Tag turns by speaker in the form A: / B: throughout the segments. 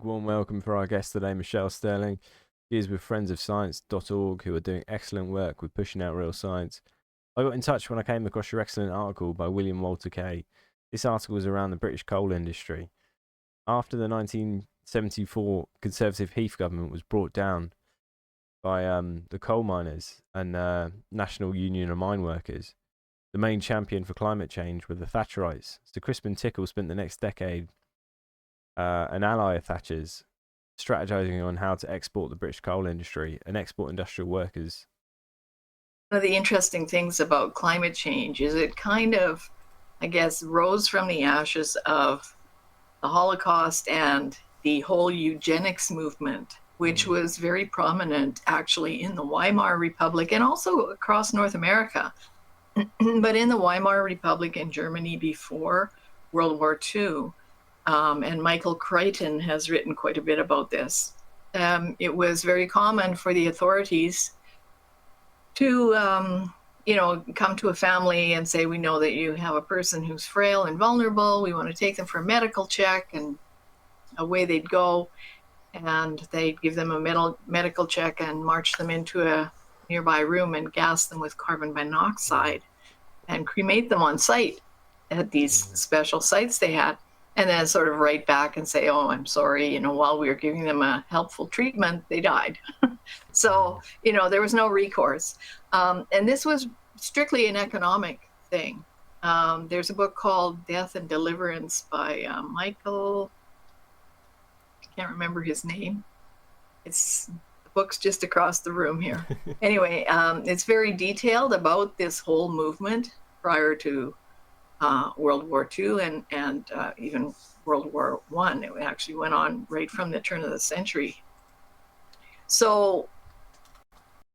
A: big warm welcome for our guest today, Michelle Stirling. She is with friendsofscience.org, who are doing excellent work with pushing out real science. I got in touch when I came across your excellent article by William Walter Kay. This article was around the British coal industry. After the 1974 Conservative Heath government was brought down by the coal miners and National Union of Mine Workers, the main champion for climate change were the Thatcherites. So Crispin Tickle spent the next decade, an ally of Thatcher's, strategizing on how to export the British coal industry and export industrial workers.
B: One of the interesting things about climate change is it kind of, I guess, rose from the ashes of the Holocaust and the whole eugenics movement, which was very prominent actually in the Weimar Republic and also across North America. But in the Weimar Republic in Germany before World War II, and Michael Crichton has written quite a bit about this, it was very common for the authorities to, come to a family and say, we know that you have a person who's frail and vulnerable. We want to take them for a medical check, and away they'd go. And they'd give them a medical check and march them into a nearby room and gas them with carbon monoxide and cremate them on site at these special sites they had. And then sort of write back and say, oh, I'm sorry, while we were giving them a helpful treatment, they died. So, there was no recourse. And this was strictly an economic thing. There's a book called Death and Deliverance by Michael, I can't remember his name. The book's just across the room here. Anyway, it's very detailed about this whole movement prior to World War II and even World War I. It actually went on right from the turn of the century. So,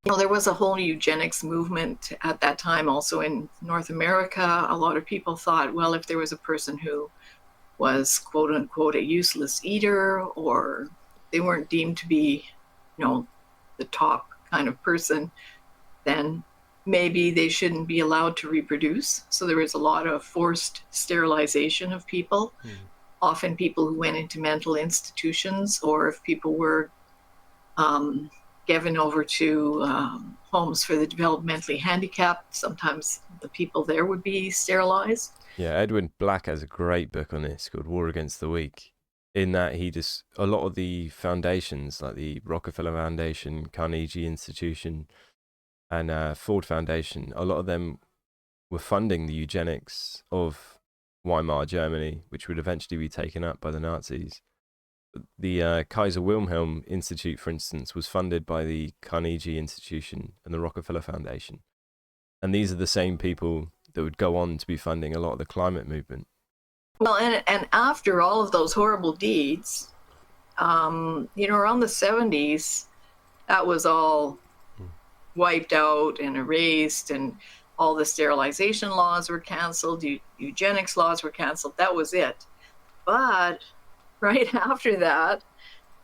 B: there was a whole eugenics movement at that time also in North America. A lot of people thought, well, if there was a person who was quote unquote a useless eater, or they weren't deemed to be, the top kind of person, then maybe they shouldn't be allowed to reproduce. So there was a lot of forced sterilization of people, often people who went into mental institutions, or if people were given over to homes for the developmentally handicapped, sometimes the people there would be sterilized.
A: Yeah, Edwin Black has a great book on this called War Against the Weak, in that a lot of the foundations, like the Rockefeller Foundation, Carnegie Institution, and Ford Foundation, a lot of them were funding the eugenics of Weimar Germany, which would eventually be taken up by the Nazis. The Kaiser Wilhelm Institute, for instance, was funded by the Carnegie Institution and the Rockefeller Foundation. And these are the same people that would go on to be funding a lot of the climate movement.
B: Well, and after all of those horrible deeds, around the 70s, that was all wiped out and erased, and all the sterilization laws were canceled, eugenics laws were canceled. That was it. But right after that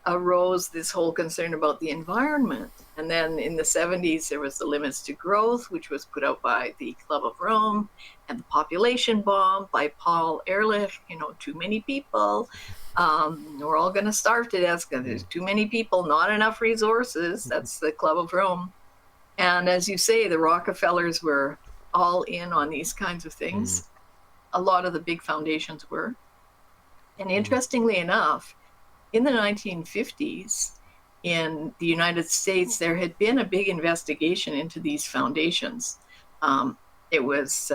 B: arose this whole concern about the environment. And then in the 70s, there was the Limits to Growth, which was put out by the Club of Rome, and the population bomb by Paul Ehrlich, too many people. We're all going to starve to death because there's too many people, not enough resources. That's the Club of Rome. And as you say, the Rockefellers were all in on these kinds of things. A lot of the big foundations were. And interestingly enough, in the 1950s, in the United States, there had been a big investigation into these foundations. It was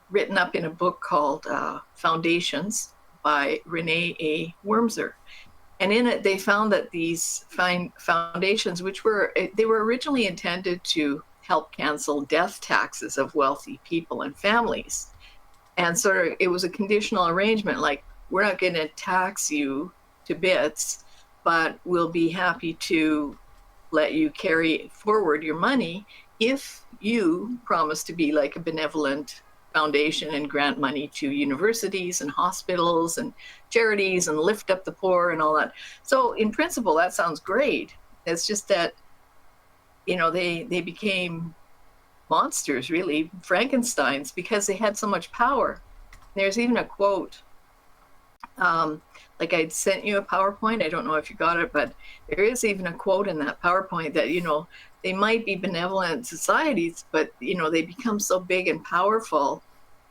B: written up in a book called Foundations by Renee A. Wormser. And in it, they found that these foundations, they were originally intended to help cancel death taxes of wealthy people and families. And sort of, it was a conditional arrangement, like, we're not going to tax you to bits, but we'll be happy to let you carry forward your money if you promise to be like a benevolent foundation and grant money to universities and hospitals and charities and lift up the poor and all that. So in principle, that sounds great. It's just that, they became monsters, really, Frankensteins, because they had so much power. There's even a quote Like I'd sent you a PowerPoint. I don't know if you got it, but there is even a quote in that PowerPoint that, they might be benevolent societies, but, they become so big and powerful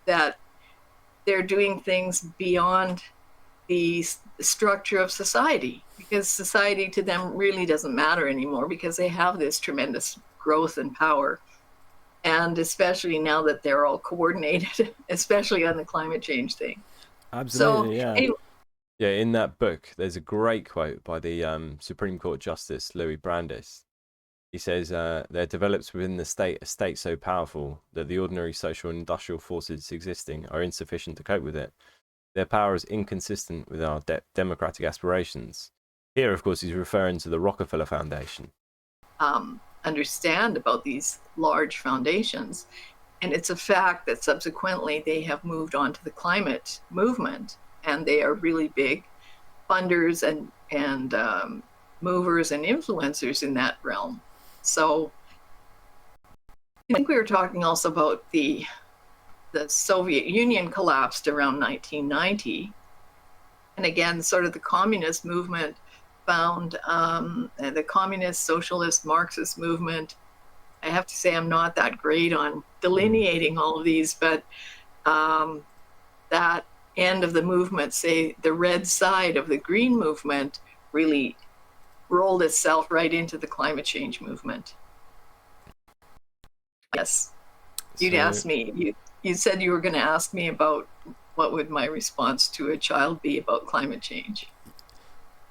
B: that they're doing things beyond the structure of society, because society to them really doesn't matter anymore because they have this tremendous growth and power. And especially now that they're all coordinated, especially on the climate change thing. So
A: Absolutely, yeah.
B: anyway,
A: Yeah, in that book, there's a great quote by the Supreme Court Justice Louis Brandeis. He says, "There develops within the state a state so powerful that the ordinary social and industrial forces existing are insufficient to cope with it. Their power is inconsistent with our democratic aspirations." Here, of course, he's referring to the Rockefeller Foundation.
B: understand about these large foundations. And it's a fact that subsequently they have moved on to the climate movement, and they are really big funders and movers and influencers in that realm. So I think we were talking also about the Soviet Union collapsed around 1990. And again, sort of the communist movement found the communist, socialist, Marxist movement. I have to say I'm not that great on delineating all of these, but that end of the movement, say the red side of the green movement, really rolled itself right into the climate change movement. Yes, you'd ask me, you said you were going to ask me about what would my response to a child be about climate change.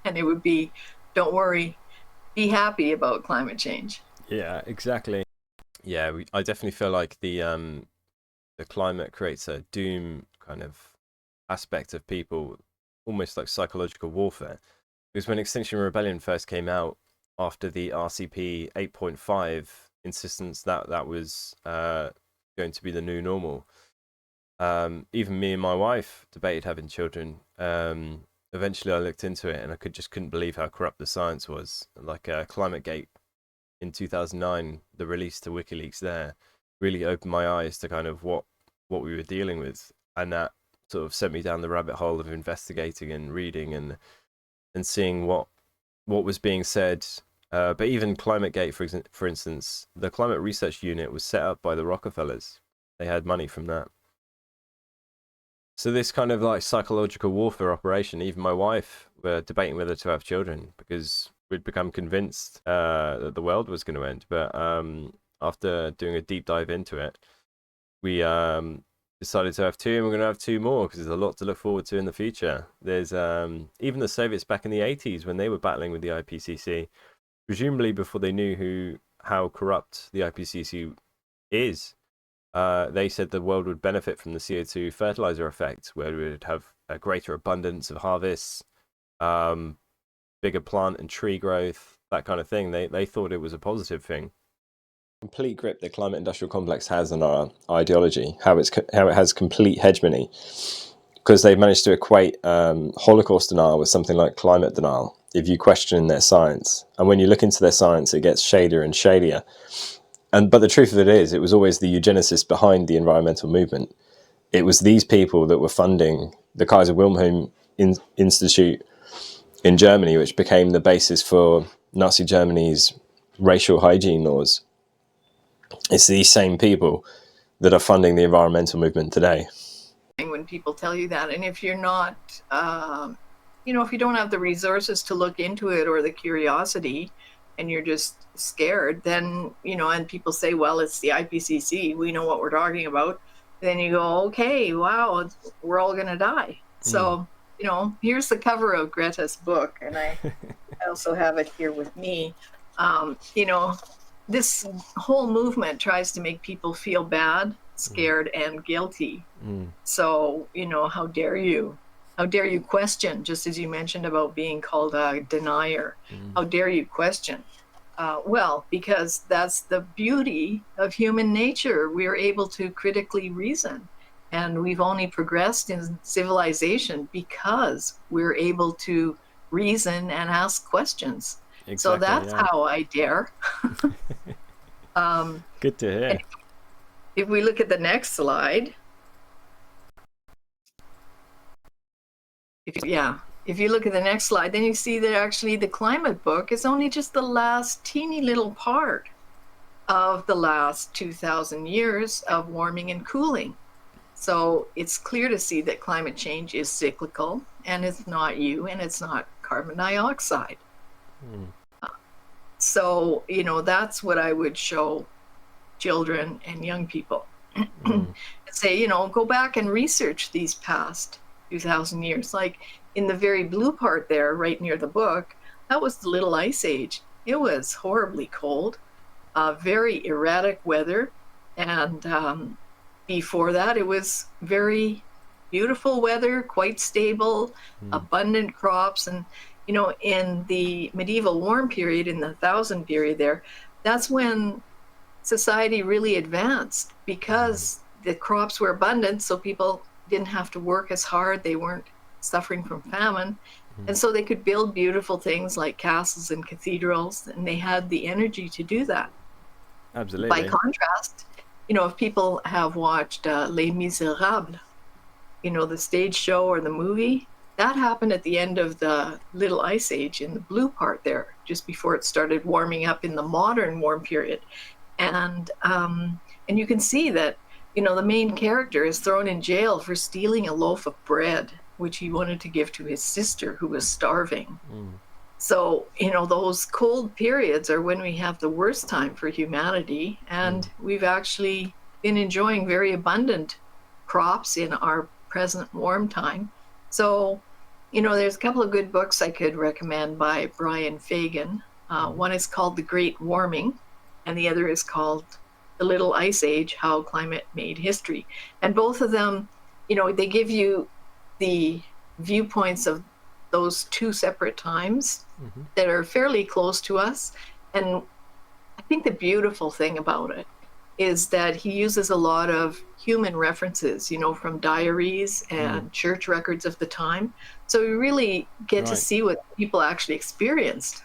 B: And it would be, don't worry, be happy about climate change.
A: Yeah, exactly. Yeah, I definitely feel like the climate creates a doom kind of aspect of people, almost like psychological warfare. Because when Extinction Rebellion first came out after the RCP 8.5 insistence that was going to be the new normal, even me and my wife debated having children. Eventually, I looked into it and I couldn't believe how corrupt the science was. Like ClimateGate in 2009, the release to WikiLeaks there really opened my eyes to kind of what we were dealing with, and that sort of sent me down the rabbit hole of investigating and reading and seeing what was being said. But even ClimateGate, for instance, the Climate Research Unit was set up by the Rockefellers. They had money from that. So this kind of like psychological warfare operation, even my wife were debating whether to have children because we'd become convinced that the world was going to end. But after doing a deep dive into it, we decided to have two, and we're going to have two more because there's a lot to look forward to in the future. There's even the Soviets back in the 80s when they were battling with the IPCC, presumably before they knew how corrupt the IPCC is. They said the world would benefit from the CO2 fertiliser effect, where we would have a greater abundance of harvests, bigger plant and tree growth, that kind of thing. They thought it was a positive thing. Complete grip the climate industrial complex has on our ideology, how it has complete hegemony, because they've managed to equate Holocaust denial with something like climate denial if you question their science. And when you look into their science, it gets shadier and shadier. But the truth of it is, it was always the eugenicists behind the environmental movement. It was these people that were funding the Kaiser Wilhelm Institute in Germany, which became the basis for Nazi Germany's racial hygiene laws. It's these same people that are funding the environmental movement today.
B: When people tell you that, and if you're not, if you don't have the resources to look into it or the curiosity, and you're just scared, then, and people say, well, it's the IPCC, we know what we're talking about. Then you go, okay, wow, we're all going to die. So, here's the cover of Greta's book, and I also have it here with me. This whole movement tries to make people feel bad, scared, and guilty. So, how dare you? How dare you question, just as you mentioned about being called a denier? How dare you question? Well, because that's the beauty of human nature. We're able to critically reason. And we've only progressed in civilization because we're able to reason and ask questions. Exactly, so that's how I dare.
A: Good to hear.
B: If we look at the next slide, If you look at the next slide, then you see that actually the climate book is only just the last teeny little part of the last 2,000 years of warming and cooling. So it's clear to see that climate change is cyclical, and it's not you, and it's not carbon dioxide. So, that's what I would show children and young people. And say, go back and research these past 2,000 years. Like in the very blue part there, right near the book, that was the Little Ice Age. It was horribly cold, very erratic weather. And before that, it was very beautiful weather, quite stable, abundant crops. And, in the medieval warm period, in the 1,000 period there, that's when society really advanced because the crops were abundant, so people didn't have to work as hard. They weren't suffering from famine. And so they could build beautiful things like castles and cathedrals, and they had the energy to do that.
A: Absolutely.
B: By contrast, if people have watched Les Miserables, the stage show or the movie, that happened at the end of the Little Ice Age in the blue part there, just before it started warming up in the modern warm period. And you can see that, the main character is thrown in jail for stealing a loaf of bread, which he wanted to give to his sister who was starving. So, those cold periods are when we have the worst time for humanity. And we've actually been enjoying very abundant crops in our present warm time. So, there's a couple of good books I could recommend by Brian Fagan. One is called The Great Warming, and the other is called The Little Ice Age, How Climate Made History. And both of them, they give you the viewpoints of those two separate times that are fairly close to us. And I think the beautiful thing about it is that he uses a lot of human references, from diaries and church records of the time. So we really get to see what people actually experienced.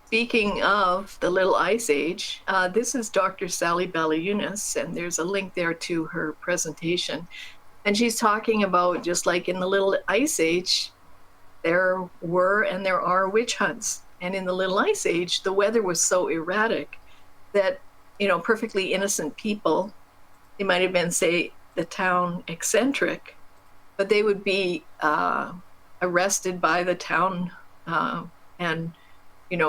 B: Speaking of the Little Ice Age, this is Dr. Sally Baliunas, and there's a link there to her presentation. And she's talking about, just like in the Little Ice Age, there were and there are witch hunts. And in the Little Ice Age, the weather was so erratic that, perfectly innocent people, they might have been, say, the town eccentric, but they would be arrested by the town and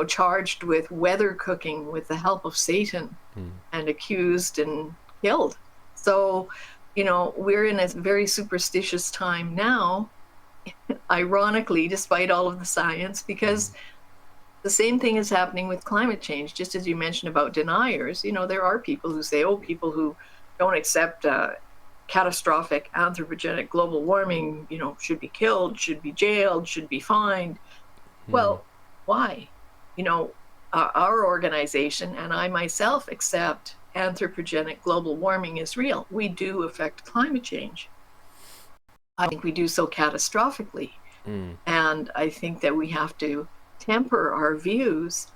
B: charged with weather cooking with the help of Satan and accused and killed. So, we're in a very superstitious time now, ironically, despite all of the science, because the same thing is happening with climate change. Just as you mentioned about deniers, there are people who say, people who don't accept catastrophic anthropogenic global warming, should be killed, should be jailed, should be fined. Well, why? Our organization and I myself accept anthropogenic global warming is real. We do affect climate change. I think we do so catastrophically. And I think that we have to temper our views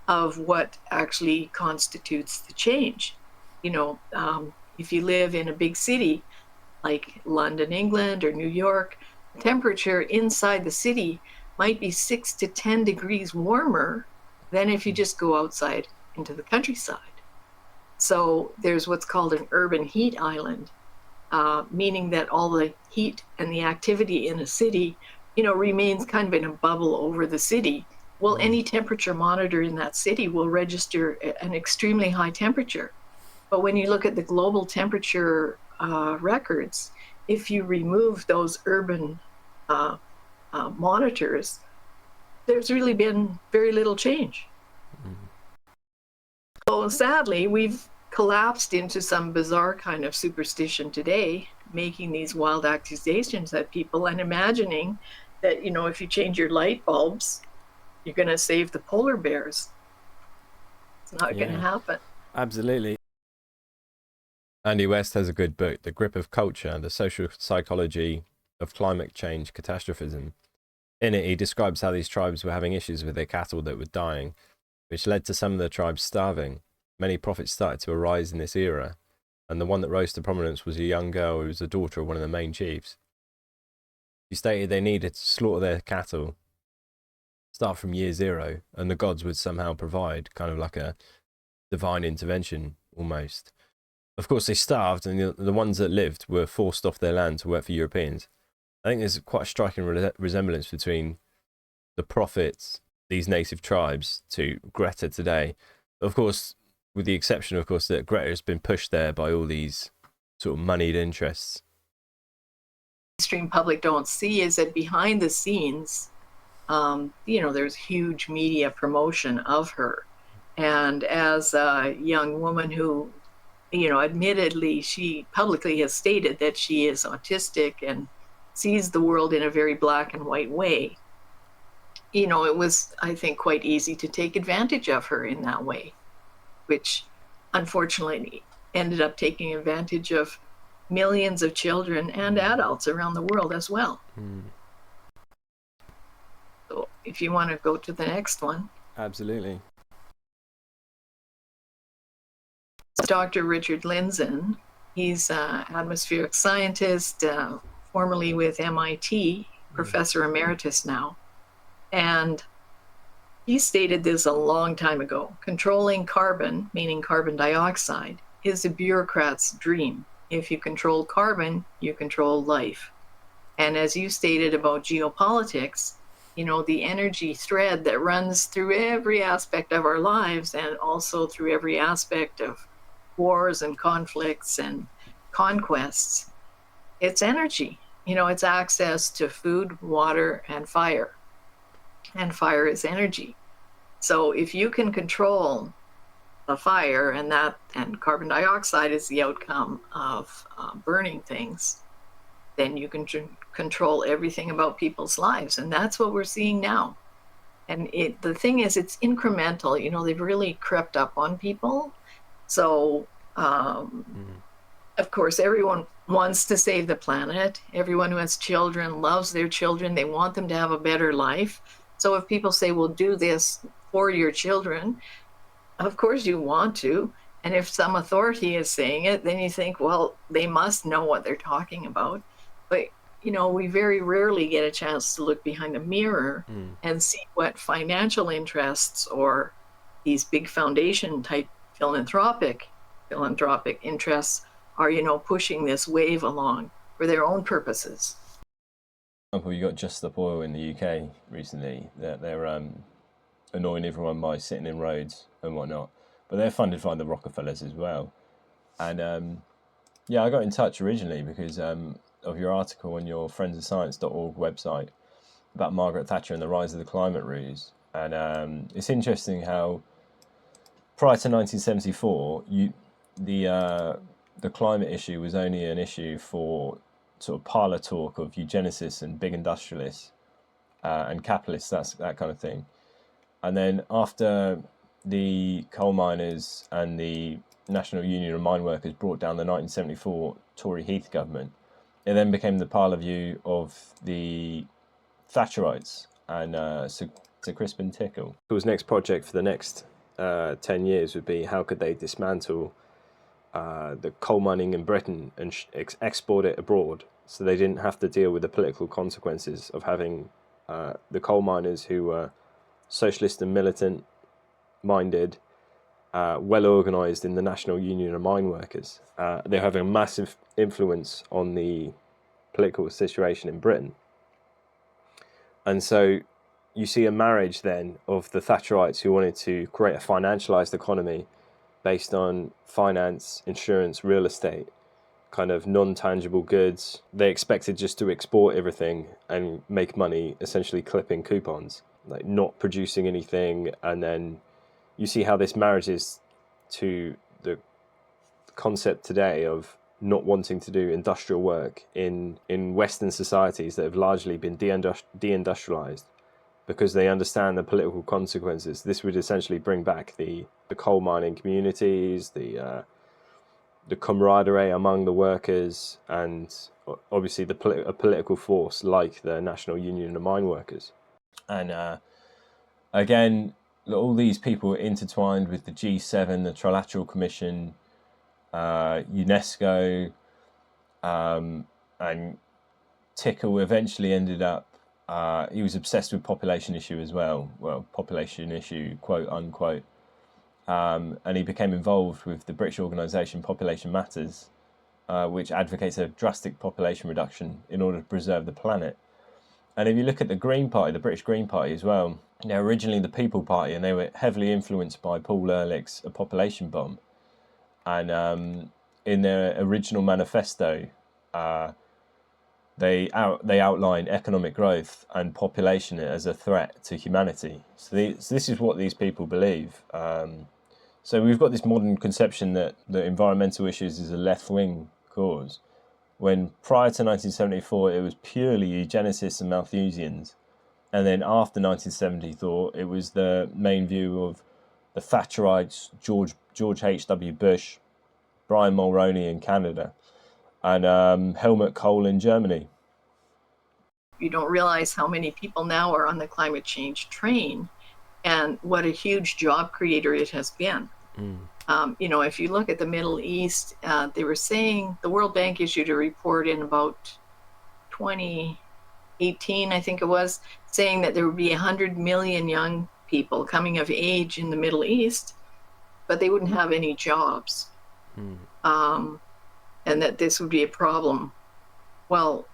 B: of what actually constitutes the change. If you live in a big city like London, England, or New York, the temperature inside the city might be 6 to 10 degrees warmer than if you just go outside into the countryside. So there's what's called an urban heat island, meaning that all the heat and the activity in a city, remains kind of in a bubble over the city. Well, any temperature monitor in that city will register an extremely high temperature. But when you look at the global temperature records, if you remove those urban monitors, there's really been very little change. So sadly, we've collapsed into some bizarre kind of superstition today, making these wild accusations at people and imagining that, if you change your light bulbs, you're going to save the polar bears. It's not going to happen.
A: Absolutely. Andy West has a good book, The Grip of Culture, The Social Psychology of Climate Change Catastrophism. In it, he describes how these tribes were having issues with their cattle that were dying, which led to some of the tribes starving. Many prophets started to arise in this era, and the one that rose to prominence was a young girl who was the daughter of one of the main chiefs. She stated they needed to slaughter their cattle, start from year zero, and the gods would somehow provide, kind of like a divine intervention almost. Of course, they starved, and the ones that lived were forced off their land to work for Europeans. I think there's quite a striking resemblance between the prophets, these native tribes, to Greta today. Of course, with the exception, of course, that Greta has been pushed there by all these sort of moneyed interests.
B: Mainstream public don't see is that behind the scenes, there's huge media promotion of her. And as a young woman who, admittedly, she publicly has stated that she is autistic and sees the world in a very black and white way, it was, I think, quite easy to take advantage of her in that way, which unfortunately ended up taking advantage of millions of children and adults around the world as well. So if you want to go to the next one.
A: Absolutely.
B: Dr. Richard Lindzen. He's an atmospheric scientist, formerly with MIT, professor emeritus now. And he stated this a long time ago. Controlling carbon, meaning carbon dioxide, is a bureaucrat's dream. If you control carbon, you control life. And as you stated about geopolitics, the energy thread that runs through every aspect of our lives and also through every aspect of wars and conflicts and conquests, it's energy. It's access to food, water, and fire. And fire is energy. So if you can control the fire, and carbon dioxide is the outcome of burning things, then you can control everything about people's lives. And that's what we're seeing now. And the thing is, it's incremental. They've really crept up on people. So, of course, everyone wants to save the planet. Everyone who has children loves their children. They want them to have a better life. So if people say, well, do this for your children, of course you want to. And if some authority is saying it, then you think, well, they must know what they're talking about. But, we very rarely get a chance to look behind the mirror and see what financial interests or these big foundation type philanthropic interests are, pushing this wave along for their own purposes.
A: For example, you got Just Stop Oil in the UK recently. They're annoying everyone by sitting in roads and whatnot, but they're funded by the Rockefellers as well. And I got in touch originally because of your article on your friendsofscience.org website about Margaret Thatcher and the rise of the climate ruse. And it's interesting how prior to 1974, the climate issue was only an issue for sort of parlor talk of eugenicists and big industrialists and capitalists, that kind of thing. And then after the coal miners and the National Union of Mine Workers brought down the 1974 Tory Heath government, it then became the parlour view of the Thatcherites and Sir Crispin Tickle. His next project for the next 10 years would be how could they dismantle the coal mining in Britain and export it abroad, so they didn't have to deal with the political consequences of having the coal miners who were socialist and militant minded, well organised in the National Union of Mine Workers. They're having a massive influence on the political situation in Britain. And so you see a marriage then of the Thatcherites who wanted to create a financialised economy based on finance, insurance, real estate, kind of non-tangible goods. They expected just to export everything and make money, essentially clipping coupons, like not producing anything. And then you see how this marriages to the concept today of not wanting to do industrial work in Western societies that have largely been deindustrialized because they understand the political consequences. This would essentially bring back the coal mining communities, the camaraderie among the workers, and obviously a political force like the National Union of Mine Workers. And again, all these people are intertwined with the G7, the Trilateral Commission, UNESCO, and
C: Tickle eventually ended up, he was obsessed with population issue as well. Well, population issue, quote unquote. And he became involved with the British organisation Population Matters, which advocates a drastic population reduction in order to preserve the planet. And if you look at the Green Party, the British Green Party as well, they're originally the People Party, and they were heavily influenced by Paul Ehrlich's A Population Bomb. And in their original manifesto, they outline economic growth and population as a threat to humanity. So this is what these people believe. So we've got this modern conception that environmental issues is a left-wing cause, when prior to 1974 it was purely eugenicists and Malthusians, and then after 1974 it was the main view of the Thatcherites, George H.W. Bush, Brian Mulroney in Canada, and Helmut Kohl in Germany.
B: You don't realize how many people now are on the climate change train and what a huge job creator it has been. If you look at the Middle East, they were saying the World Bank issued a report in about 2018, I think it was, saying that there would be 100 million young people coming of age in the Middle East, but they wouldn't have any jobs, and that this would be a problem. Well,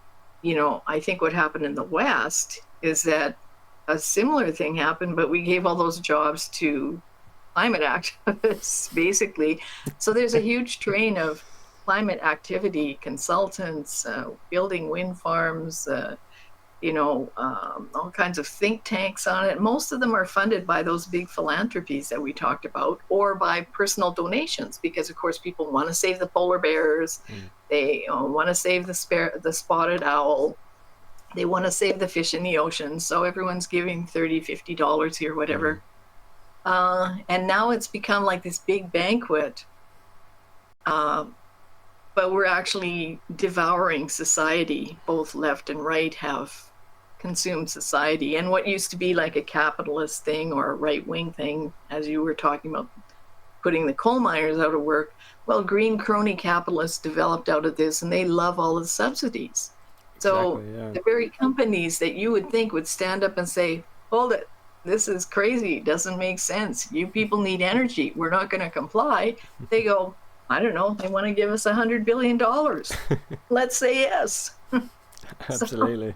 B: I think what happened in the West is that a similar thing happened, but we gave all those jobs to climate activists, basically. So there's a huge train of climate activity consultants, building wind farms, all kinds of think tanks on it. Most of them are funded by those big philanthropies that we talked about, or by personal donations, because of course people want to save the polar bears, they want to save the spotted owl, they want to save the fish in the ocean, so everyone's giving $30-50 here, whatever. And now it's become like this big banquet, but we're actually devouring society. Both left and right have consumed society, and what used to be like a capitalist thing or a right-wing thing, as you were talking about putting the coal miners out of work, well, green crony capitalists developed out of this, and they love all the subsidies. So the very companies that you would think would stand up and say, hold it, this is crazy, doesn't make sense, you people need energy, we're not going to comply, they go, I don't know, they want to give us $100 billion. Let's say yes.
A: Absolutely.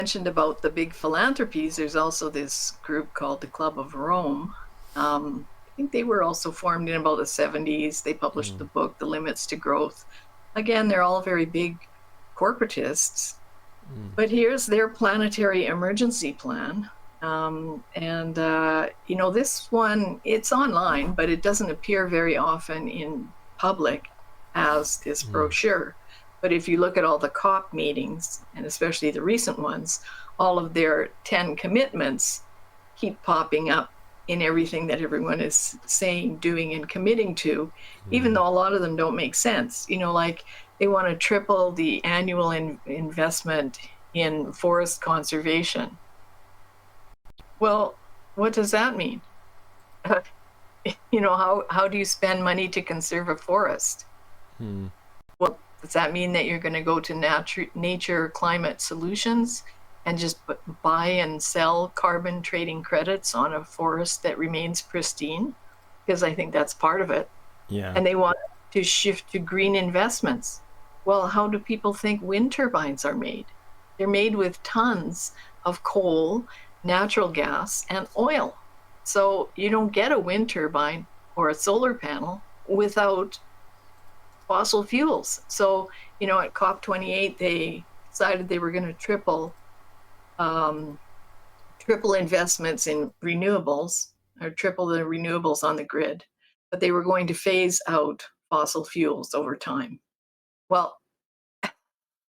B: Mentioned about the big philanthropies, there's also this group called the Club of Rome. I think they were also formed in about the 70s. They published the book, The Limits to Growth. Again, they're all very big corporatists. But here's their planetary emergency plan. This one, it's online, but it doesn't appear very often in public as this brochure. But if you look at all the COP meetings, and especially the recent ones, all of their 10 commitments keep popping up in everything that everyone is saying, doing, and committing to, even though a lot of them don't make sense. Like they want to triple the annual investment in forest conservation. Well, what does that mean? How do you spend money to conserve a forest? Well, does that mean that you're going to go to nature climate solutions and just buy and sell carbon trading credits on a forest that remains pristine? Because I think that's part of it.
A: Yeah.
B: And they want to shift to green investments. Well, how do people think wind turbines are made? They're made with tons of coal, natural gas, and oil. So you don't get a wind turbine or a solar panel without fossil fuels. So, at COP28, they decided they were going to triple investments in renewables, or triple the renewables on the grid, but they were going to phase out fossil fuels over time. Well,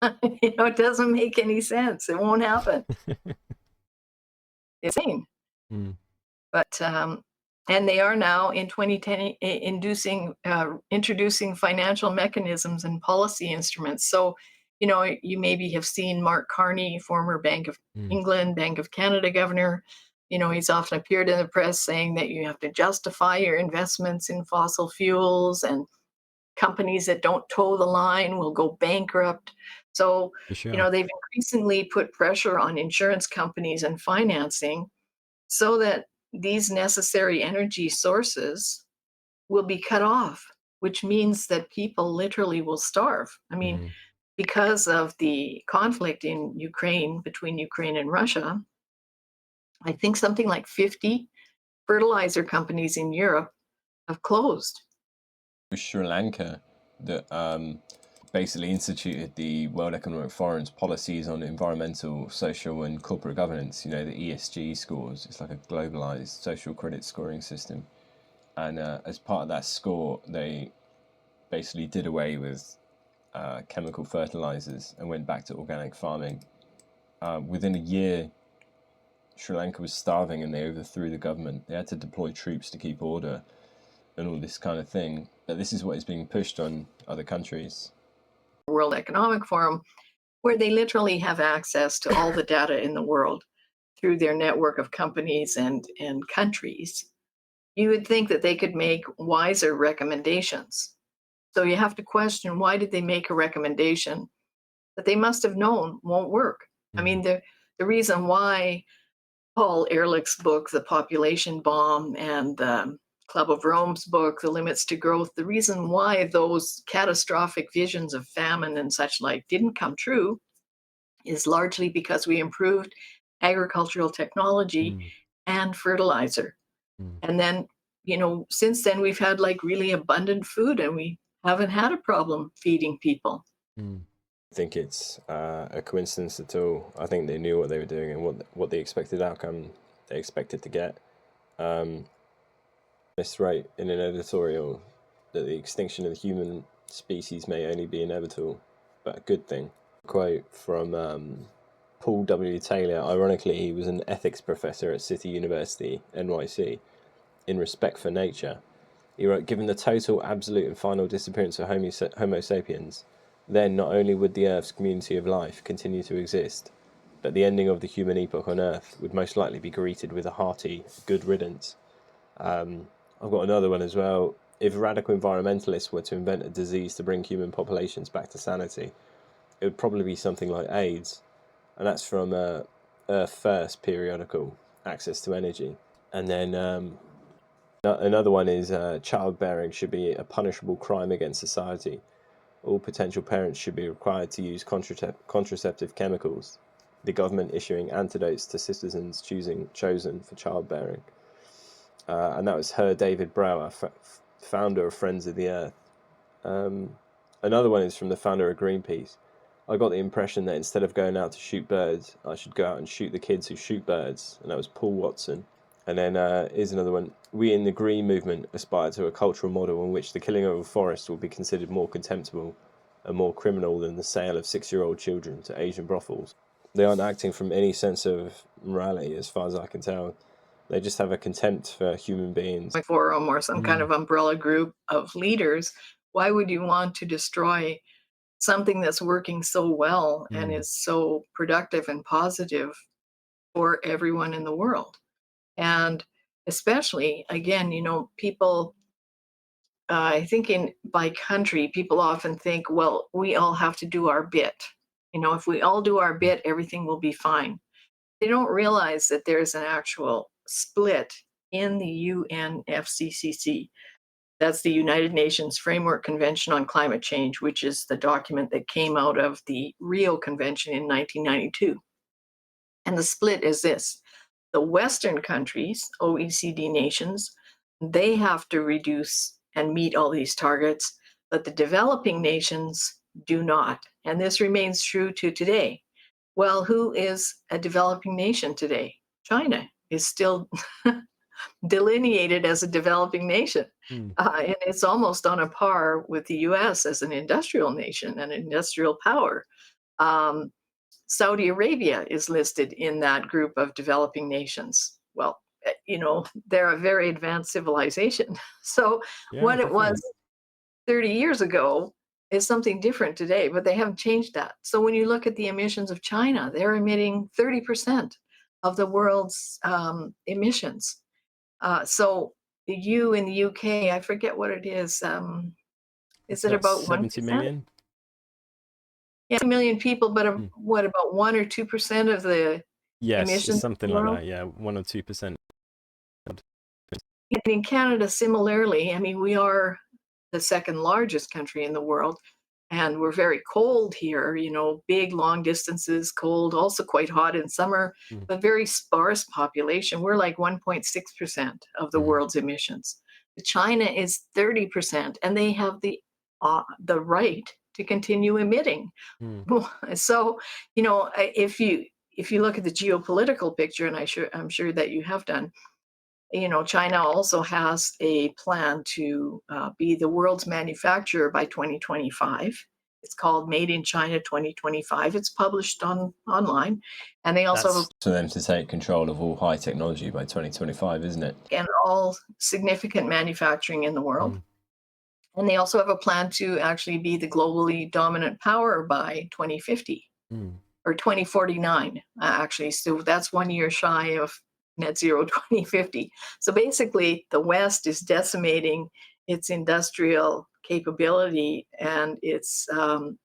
B: it doesn't make any sense. It won't happen. It's insane. But and they are now in 2010 introducing financial mechanisms and policy instruments. So, you maybe have seen Mark Carney, former Bank of England, Bank of Canada governor. He's often appeared in the press saying that you have to justify your investments in fossil fuels, and companies that don't toe the line will go bankrupt. So,
A: For sure.
B: they've increasingly put pressure on insurance companies and financing so that these necessary energy sources will be cut off, which means that people literally will starve. I mean,
A: Mm.
B: because of the conflict in Ukraine, between Ukraine and Russia, I think something like 50 fertilizer companies in Europe have closed.
C: Sri Lanka that basically instituted the World Economic Forum's policies on environmental, social, and corporate governance. You know, the ESG scores. It's like a globalized social credit scoring system. And as part of that score, they basically did away with chemical fertilizers and went back to organic farming. Within a year, Sri Lanka was starving and they overthrew the government. They had to deploy troops to keep order and all this kind of thing. But this is what is being pushed on other countries.
B: World Economic Forum, where they literally have access to all the data in the world through their network of companies and countries. You would think that they could make wiser recommendations. So you have to question, why did they make a recommendation that they must have known won't work? I mean, the reason why Paul Ehrlich's book, The Population Bomb, and Club of Rome's book, The Limits to Growth, the reason why those catastrophic visions of famine and such like didn't come true is largely because we improved agricultural technology and fertilizer. And then, since then we've had like really abundant food and we haven't had a problem feeding people.
C: I think it's a coincidence at all. I think they knew what they were doing and what the expected outcome they expected to get. This wrote in an editorial that the extinction of the human species may only be inevitable, but a good thing. A quote from Paul W. Taylor. Ironically, he was an ethics professor at City University, NYC, in Respect for Nature. He wrote, given the total, absolute and final disappearance of Homo sapiens, then not only would the Earth's community of life continue to exist, but the ending of the human epoch on Earth would most likely be greeted with a hearty good riddance. I've got another one as well. If radical environmentalists were to invent a disease to bring human populations back to sanity, it would probably be something like AIDS. And that's from Earth First periodical, Access to Energy. And then another one is childbearing should be a punishable crime against society. All potential parents should be required to use contraceptive chemicals, the government issuing antidotes to citizens chosen for childbearing. And that was Her David Brower, founder of Friends of the Earth. Another one is from the founder of Greenpeace. I got the impression that instead of going out to shoot birds, I should go out and shoot the kids who shoot birds. And that was Paul Watson. And then here's another one. We in the Green Movement aspire to a cultural model in which the killing of a forest will be considered more contemptible and more criminal than the sale of 6-year-old children to Asian brothels. They aren't acting from any sense of morality, as far as I can tell. They just have a contempt for human beings.
B: Forum or some kind of umbrella group of leaders. Why would you want to destroy something that's working so well and is so productive and positive for everyone in the world? And especially, again, people, I think by country, people often think, well, we all have to do our bit. If we all do our bit, everything will be fine. They don't realize that there's an actual split in the UNFCCC. That's the United Nations Framework Convention on Climate Change, which is the document that came out of the Rio Convention in 1992. And the split is this. The Western countries, OECD nations, they have to reduce and meet all these targets, but the developing nations do not. And this remains true to today. Well, who is a developing nation today? China is still delineated as a developing nation. And it's almost on a par with the US as an industrial nation, an industrial power. Saudi Arabia is listed in that group of developing nations. Well, they're a very advanced civilization. So what it was 30 years ago is something different today, but they haven't changed that. So when you look at the emissions of China, they're emitting 30% of the world's emissions. So you in the UK, I forget what it is. Is it about
A: 70 million?
B: Yeah, 2 million people, but
A: Mm.
B: what, about 1 or 2% of the
A: Yes,
B: emissions in
A: something
B: the
A: like
B: world?
A: that. Yeah, 1 or 2%.
B: And in Canada, similarly, I mean, we are the second largest country in the world, and we're very cold here, you know, big, long distances, cold, also quite hot in summer,
A: Mm.
B: but very sparse population. We're like 1.6% of the
A: Mm.
B: world's emissions. China is 30%, and they have the right to continue emitting.
A: Mm.
B: So, you know, if you look at the geopolitical picture, and I'm sure that you have done, you know, China also has a plan to be the world's manufacturer by 2025. It's called Made in China 2025. It's published online, and they also have
C: That's for them to take control of all high technology by 2025, isn't it?
B: and all significant manufacturing in the world.
A: Mm.
B: And they also have a plan to actually be the globally dominant power by 2050
A: Mm.
B: or 2049, actually. So that's 1 year shy of net zero 2050. So basically, the West is decimating its industrial capability and its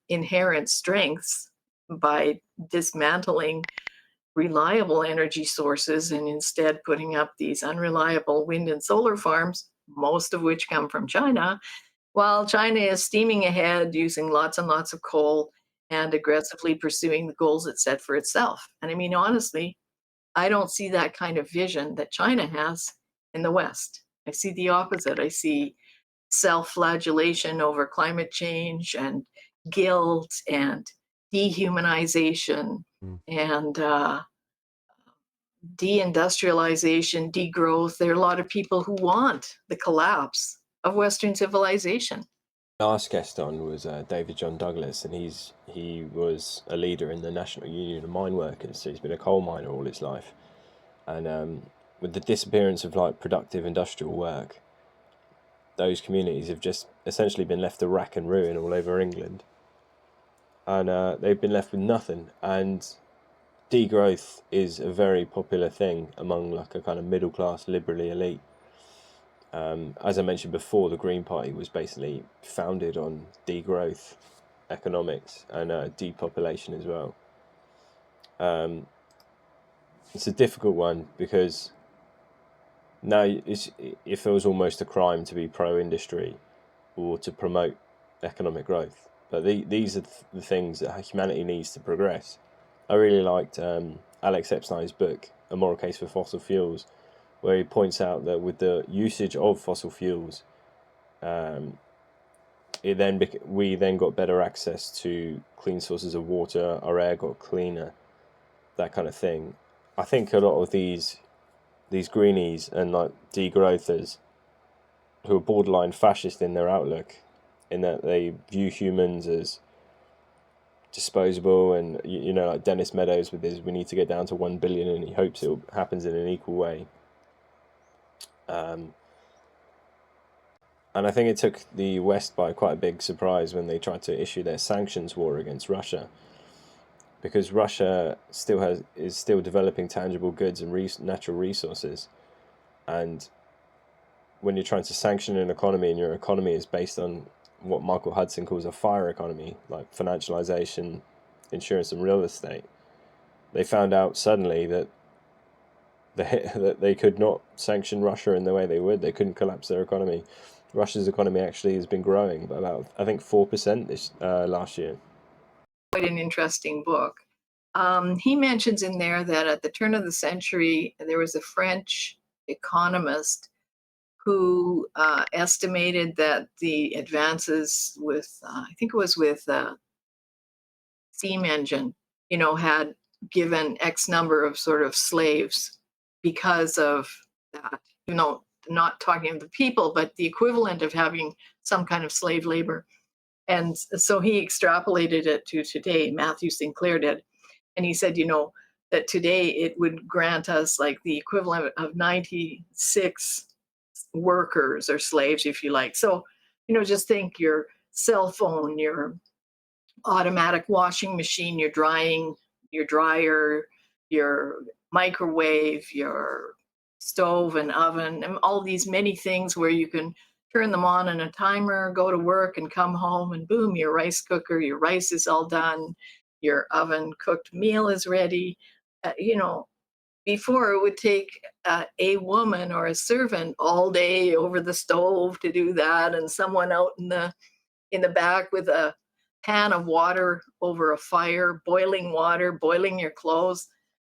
B: inherent strengths by dismantling reliable energy sources and instead putting up these unreliable wind and solar farms, most of which come from China, while China is steaming ahead using lots and lots of coal and aggressively pursuing the goals it set for itself. And I mean, honestly, I don't see that kind of vision that China has in the West. I see the opposite. I see self-flagellation over climate change and guilt and dehumanization
A: Mm.
B: and deindustrialization, degrowth. There are a lot of people who want the collapse of Western civilization.
C: Last guest on was David John Douglas, and he was a leader in the National Union of Mine Workers. So he's been a coal miner all his life, and with the disappearance of like productive industrial work, those communities have just essentially been left to rack and ruin all over England, and they've been left with nothing. And degrowth is a very popular thing among like a kind of middle class liberally elite. As I mentioned before, the Green Party was basically founded on degrowth economics and depopulation as well. It's a difficult one because now it feels almost a crime to be pro-industry or to promote economic growth. But these are the things that humanity needs to progress. I really liked Alex Epstein's book, A Moral Case for Fossil Fuels, where he points out that with the usage of fossil fuels, we then got better access to clean sources of water, our air got cleaner, that kind of thing. I think a lot of these greenies and like degrowthers who are borderline fascist in their outlook, in that they view humans as disposable, and you know, like Dennis Meadows with his "we need to get down to 1 billion," and he hopes it happens in an equal way. And I think it took the West by quite a big surprise when they tried to issue their sanctions war against Russia, because Russia is still developing tangible goods and natural resources, and when you're trying to sanction an economy and your economy is based on what Michael Hudson calls a fire economy, like financialization, insurance, and real estate, they found out suddenly that that they could not sanction Russia in the way they would. They couldn't collapse their economy. Russia's economy actually has been growing by about, I think, 4% this last year.
B: Quite an interesting book. He mentions in there that at the turn of the century, there was a French economist who estimated that the advances with, I think it was with steam engine, you know, had given X number of sort of slaves because of that. You know, not talking of the people, but the equivalent of having some kind of slave labor. And so he extrapolated it to today. Matthew Sinclair did. And he said, you know, that today it would grant us like the equivalent of 96 workers or slaves, if you like. So, you know, just think your cell phone, your automatic washing machine, your dryer, your microwave, your stove and oven, and all these many things where you can turn them on a timer, go to work and come home, and boom, your rice cooker, your rice is all done, your oven cooked meal is ready. You know, before it would take a woman or a servant all day over the stove to do that, and someone out in the back with a pan of water over a fire, boiling water, boiling your clothes.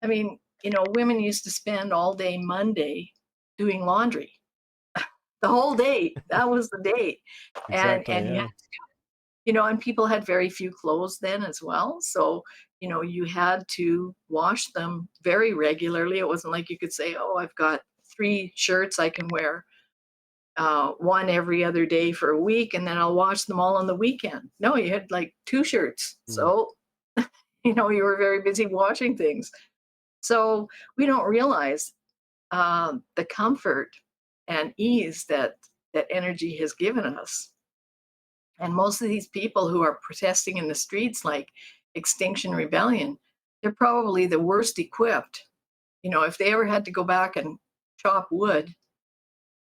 B: I mean, you know, women used to spend all day Monday doing laundry. The whole day. That was the day.
A: Exactly,
B: And you
A: yeah.
B: had, you know, and people had very few clothes then as well. So, you know, you had to wash them very regularly. It wasn't like you could say, oh, I've got 3 shirts I can wear, one every other day for a week, and then I'll wash them all on the weekend. No, you had like 2 shirts. So, you know, you were very busy washing things. So we don't realize the comfort and ease that energy has given us. And most of these people who are protesting in the streets, like Extinction Rebellion, they're probably the worst equipped. You know, if they ever had to go back and chop wood,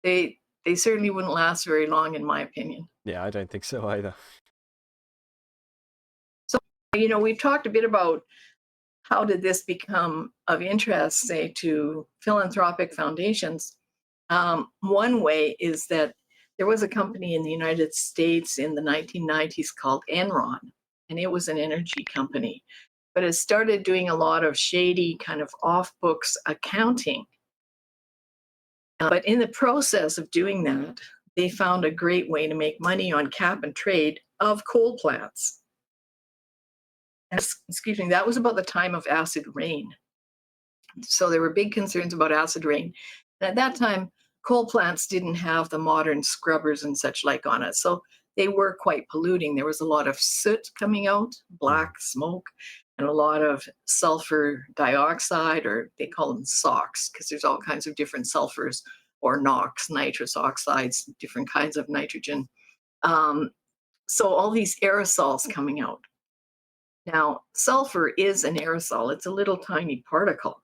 B: they certainly wouldn't last very long, in my opinion.
A: Yeah, I don't think so either.
B: So, you know, we've talked a bit about how did this become of interest, say, to philanthropic foundations. One way is that there was a company in the United States in the 1990s called Enron, and it was an energy company, but it started doing a lot of shady kind of off-books accounting. But in the process of doing that, they found a great way to make money on cap and trade of coal plants. Excuse me, that was about the time of acid rain. So there were big concerns about acid rain. And at that time, coal plants didn't have the modern scrubbers and such like on it. So they were quite polluting. There was a lot of soot coming out, black smoke, and a lot of sulfur dioxide, or they call them SOx, because there's all kinds of different sulfurs, or NOx, nitrous oxides, different kinds of nitrogen. So all these aerosols coming out. Now, sulfur is an aerosol. It's a little tiny particle,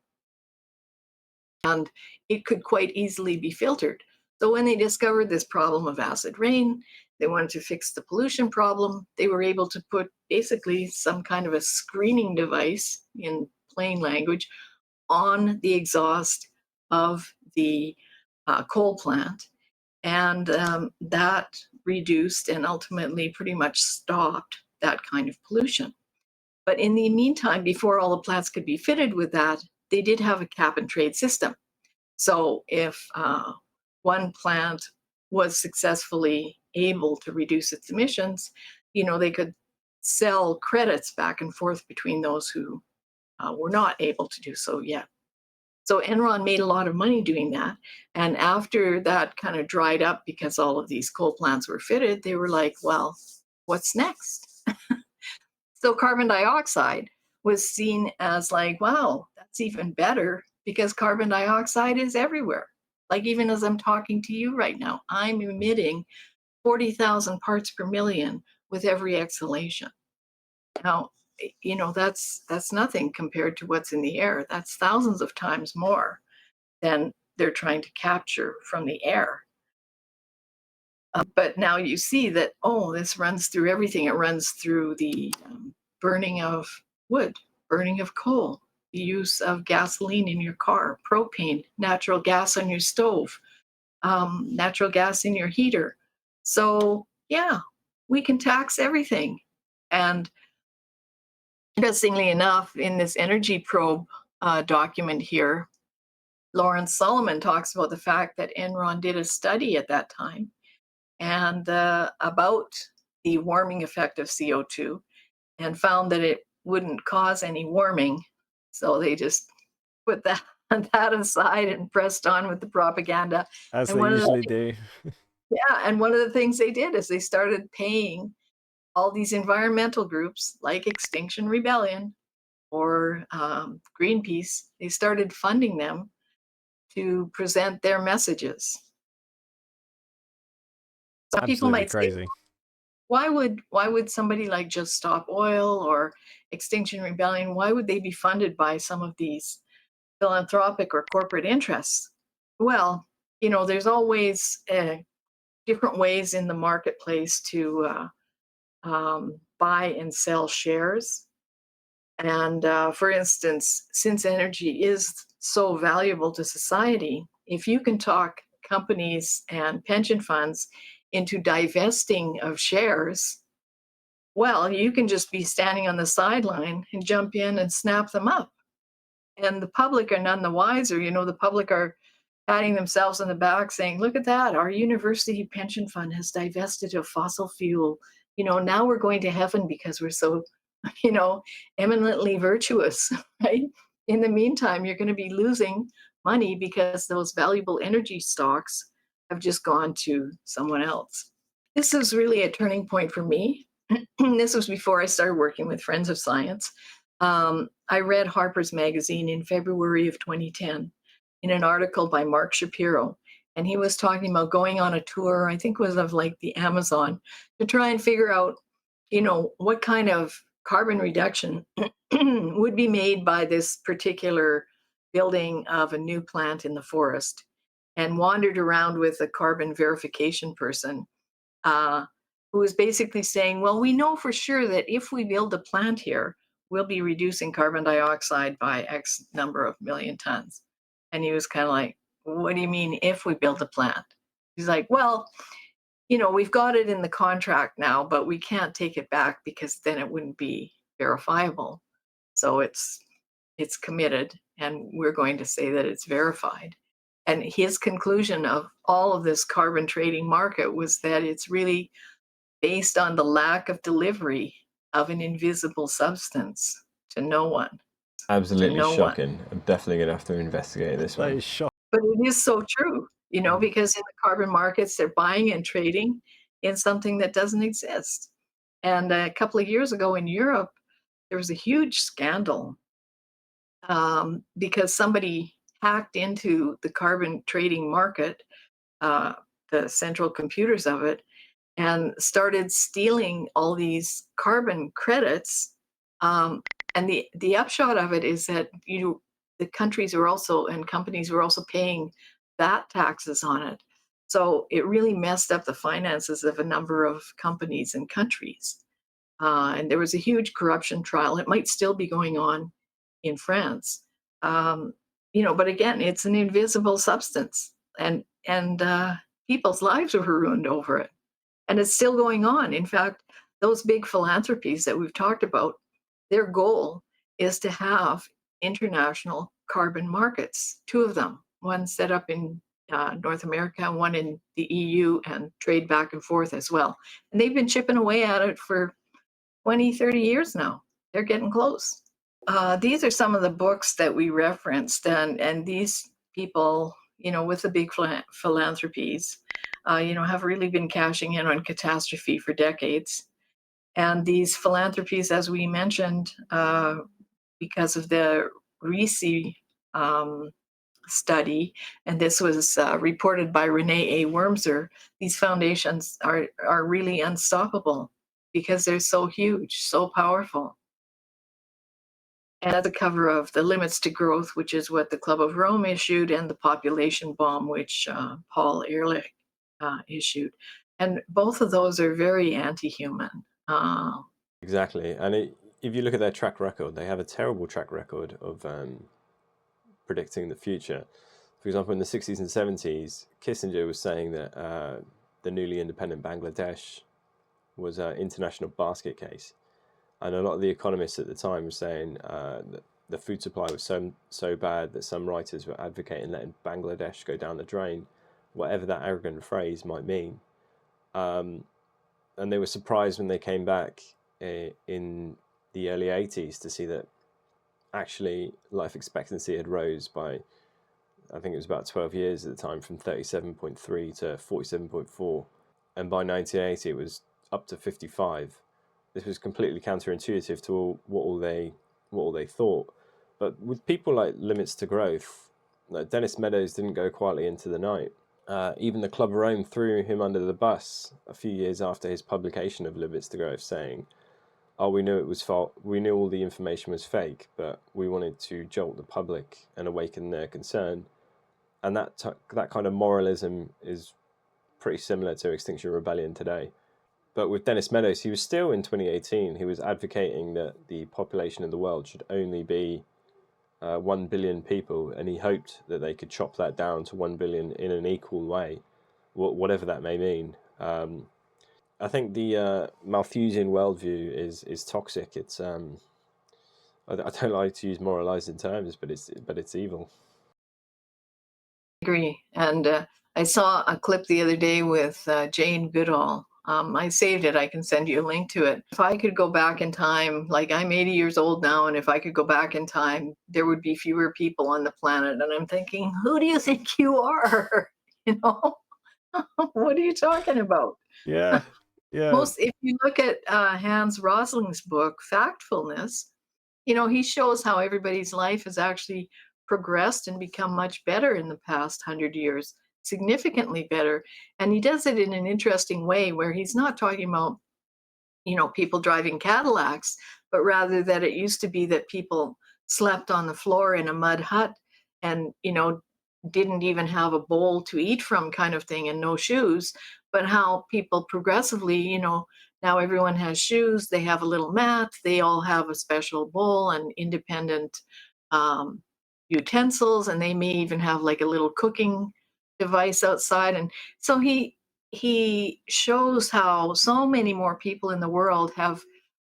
B: and it could quite easily be filtered. So when they discovered this problem of acid rain, they wanted to fix the pollution problem. They were able to put basically some kind of a screening device, in plain language, on the exhaust of the coal plant. And that reduced and ultimately pretty much stopped that kind of pollution. But in the meantime, before all the plants could be fitted with that, they did have a cap and trade system. So if one plant was successfully able to reduce its emissions, you know, they could sell credits back and forth between those who were not able to do so yet. So Enron made a lot of money doing that. And after that kind of dried up because all of these coal plants were fitted, they were like, well, what's next? So carbon dioxide was seen as like, wow, that's even better, because carbon dioxide is everywhere. Like, even as I'm talking to you right now, I'm emitting 40,000 parts per million with every exhalation. Now, you know, that's nothing compared to what's in the air. That's thousands of times more than they're trying to capture from the air. But now you see that, oh, this runs through everything. It runs through the burning of wood, burning of coal, the use of gasoline in your car, propane, natural gas on your stove, natural gas in your heater. So yeah, we can tax everything. And interestingly enough, in this energy probe document here, Lawrence Solomon talks about the fact that Enron did a study at that time and about the warming effect of CO2, and found that it wouldn't cause any warming. So they just put that aside and pressed on with the propaganda.
A: As
B: And
A: they usually do.
B: yeah, and one of the things they did is they started paying all these environmental groups like Extinction Rebellion or Greenpeace. They started funding them to present their messages. Some people
A: Absolutely
B: might say,
A: crazy.
B: why would somebody like Just Stop Oil or Extinction Rebellion, why would they be funded by some of these philanthropic or corporate interests? Well, you know, there's always different ways in the marketplace to buy and sell shares. And for instance, since energy is so valuable to society, if you can talk companies and pension funds into divesting of shares, well, you can just be standing on the sideline and jump in and snap them up. And the public are none the wiser. You know, the public are patting themselves on the back saying, look at that, our university pension fund has divested of fossil fuel. You know, now we're going to heaven because we're so, you know, eminently virtuous, right? In the meantime, you're going to be losing money because those valuable energy stocks have just gone to someone else. This is really a turning point for me. This was before I started working with Friends of Science. I read Harper's Magazine in February of 2010 in an article by Mark Shapiro, and he was talking about going on a tour, I think it was of like the Amazon, to try and figure out, you know, what kind of carbon reduction would be made by this particular building of a new plant in the forest, and wandered around with a carbon verification person who was basically saying, well, we know for sure that if we build a plant here, we'll be reducing carbon dioxide by X number of million tons. And he was kind of like, what do you mean if we build a plant? He's like, well, you know, we've got it in the contract now, but we can't take it back because then it wouldn't be verifiable. So it's committed, and we're going to say that it's verified. And his conclusion of all of this carbon trading market was that it's really based on the lack of delivery of an invisible substance to no one.
C: Absolutely shocking. I'm definitely going to have to investigate this
A: That
C: one.
A: is shocking.
B: But it is so true, you know, because in the carbon markets, they're buying and trading in something that doesn't exist. And a couple of years ago in Europe, there was a huge scandal because somebody hacked into the carbon trading market, the central computers of it, and started stealing all these carbon credits. And the upshot of it is that the countries were also, and companies were also paying VAT taxes on it. So it really messed up the finances of a number of companies and countries. And there was a huge corruption trial. It might still be going on in France. You know, but again, it's an invisible substance, and people's lives were ruined over it. And it's still going on. In fact, those big philanthropies that we've talked about, their goal is to have international carbon markets, two of them, one set up in North America and one in the EU, and trade back and forth as well. And they've been chipping away at it for 20, 30 years now. They're getting close. These are some of the books that we referenced, and these people, you know, with the big philanthropies, you know, have really been cashing in on catastrophe for decades. And these philanthropies, as we mentioned, because of the Ruse study, and this was reported by Renee A. Wormser, these foundations are really unstoppable because they're so huge, so powerful. And at the cover of The Limits to Growth, which is what the Club of Rome issued, and The Population Bomb, which Paul Ehrlich issued. And both of those are very anti-human.
C: Exactly. And if you look at their track record, they have a terrible track record of predicting the future. For example, in the 60s and 70s, Kissinger was saying that the newly independent Bangladesh was an international basket case. And a lot of the economists at the time were saying that the food supply was so bad that some writers were advocating letting Bangladesh go down the drain, whatever that arrogant phrase might mean. And they were surprised when they came back in the early 80s to see that actually life expectancy had rose by, I think it was about 12 years at the time, from 37.3 to 47.4. And by 1980, it was up to 55. This was completely counterintuitive to what all they thought. But with people like Limits to Growth, like Dennis Meadows didn't go quietly into the night. Even the Club of Rome threw him under the bus a few years after his publication of Limits to Growth, saying, "Oh, we knew it was we knew all the information was fake, but we wanted to jolt the public and awaken their concern." And that kind of moralism is pretty similar to Extinction Rebellion today. But with Dennis Meadows, he was still in 2018, he was advocating that the population of the world should only be 1 billion people, and he hoped that they could chop that down to 1 billion in an equal way, whatever that may mean. I think the Malthusian worldview is toxic. It's I don't like to use moralizing terms, but it's evil.
B: Agree. And I saw a clip the other day with Jane Goodall. I saved it. I can send you a link to it. If I could go back in time, like I'm 80 years old now, and if I could go back in time, there would be fewer people on the planet. And I'm thinking, who do you think you are? You know, what are you talking about?
A: Yeah.
B: If you look at Hans Rosling's book, Factfulness, you know, he shows how everybody's life has actually progressed and become much better in the past 100 years, significantly better. And he does it in an interesting way where he's not talking about, you know, people driving Cadillacs, but rather that it used to be that people slept on the floor in a mud hut and, you know, didn't even have a bowl to eat from, kind of thing, and no shoes. But how people progressively, you know, now everyone has shoes, they have a little mat, they all have a special bowl and independent utensils, and they may even have like a little cooking device outside. And so he shows how so many more people in the world have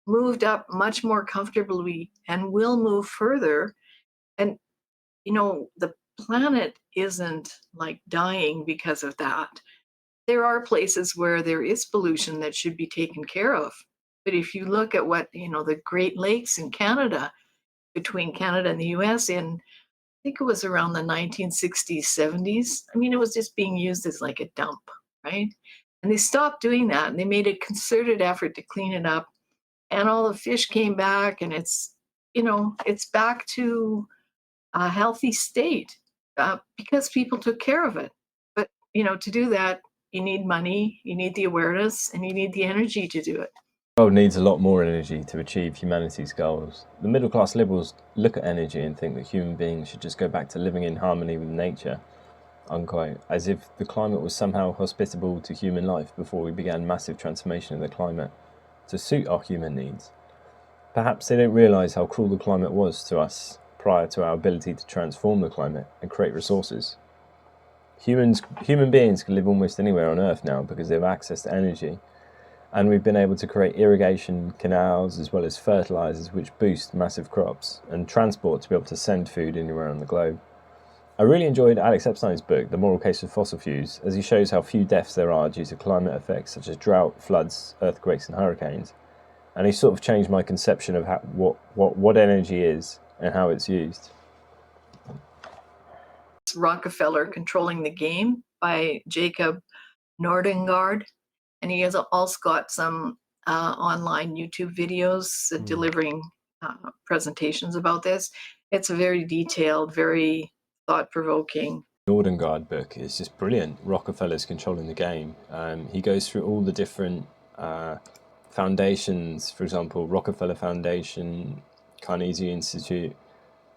B: moved up much more comfortably and will move further. And you know, the planet isn't like dying because of that. There are places where there is pollution that should be taken care of. But if you look at what, you know, the Great Lakes in Canada, between Canada and the US in, I think it was around the 1960s, 70s. I mean, it was just being used as like a dump, right? And they stopped doing that and they made a concerted effort to clean it up. And all the fish came back, and it's, you know, it's back to a healthy state because people took care of it. But, you know, to do that, you need money, you need the awareness, and you need the energy to do it.
C: The world needs a lot more energy to achieve humanity's goals. The middle class liberals look at energy and think that human beings should just go back to living in harmony with nature, unquote, as if the climate was somehow hospitable to human life before we began massive transformation of the climate to suit our human needs. Perhaps they don't realise how cruel the climate was to us prior to our ability to transform the climate and create resources. Human beings can live almost anywhere on Earth now because they have access to energy, and we've been able to create irrigation canals as well as fertilisers which boost massive crops, and transport to be able to send food anywhere on the globe. I really enjoyed Alex Epstein's book, The Moral Case for Fossil Fuels, as he shows how few deaths there are due to climate effects such as drought, floods, earthquakes and hurricanes. And he sort of changed my conception of what energy is and how it's used.
B: Rockefeller Controlling the Game by Jacob Nordengard. And he has also got some online YouTube videos delivering presentations about this. It's a very detailed, very thought-provoking.
C: Nordengard book is just brilliant. Rockefeller's Controlling the Game. He goes through all the different foundations, for example, Rockefeller Foundation, Carnegie Institute,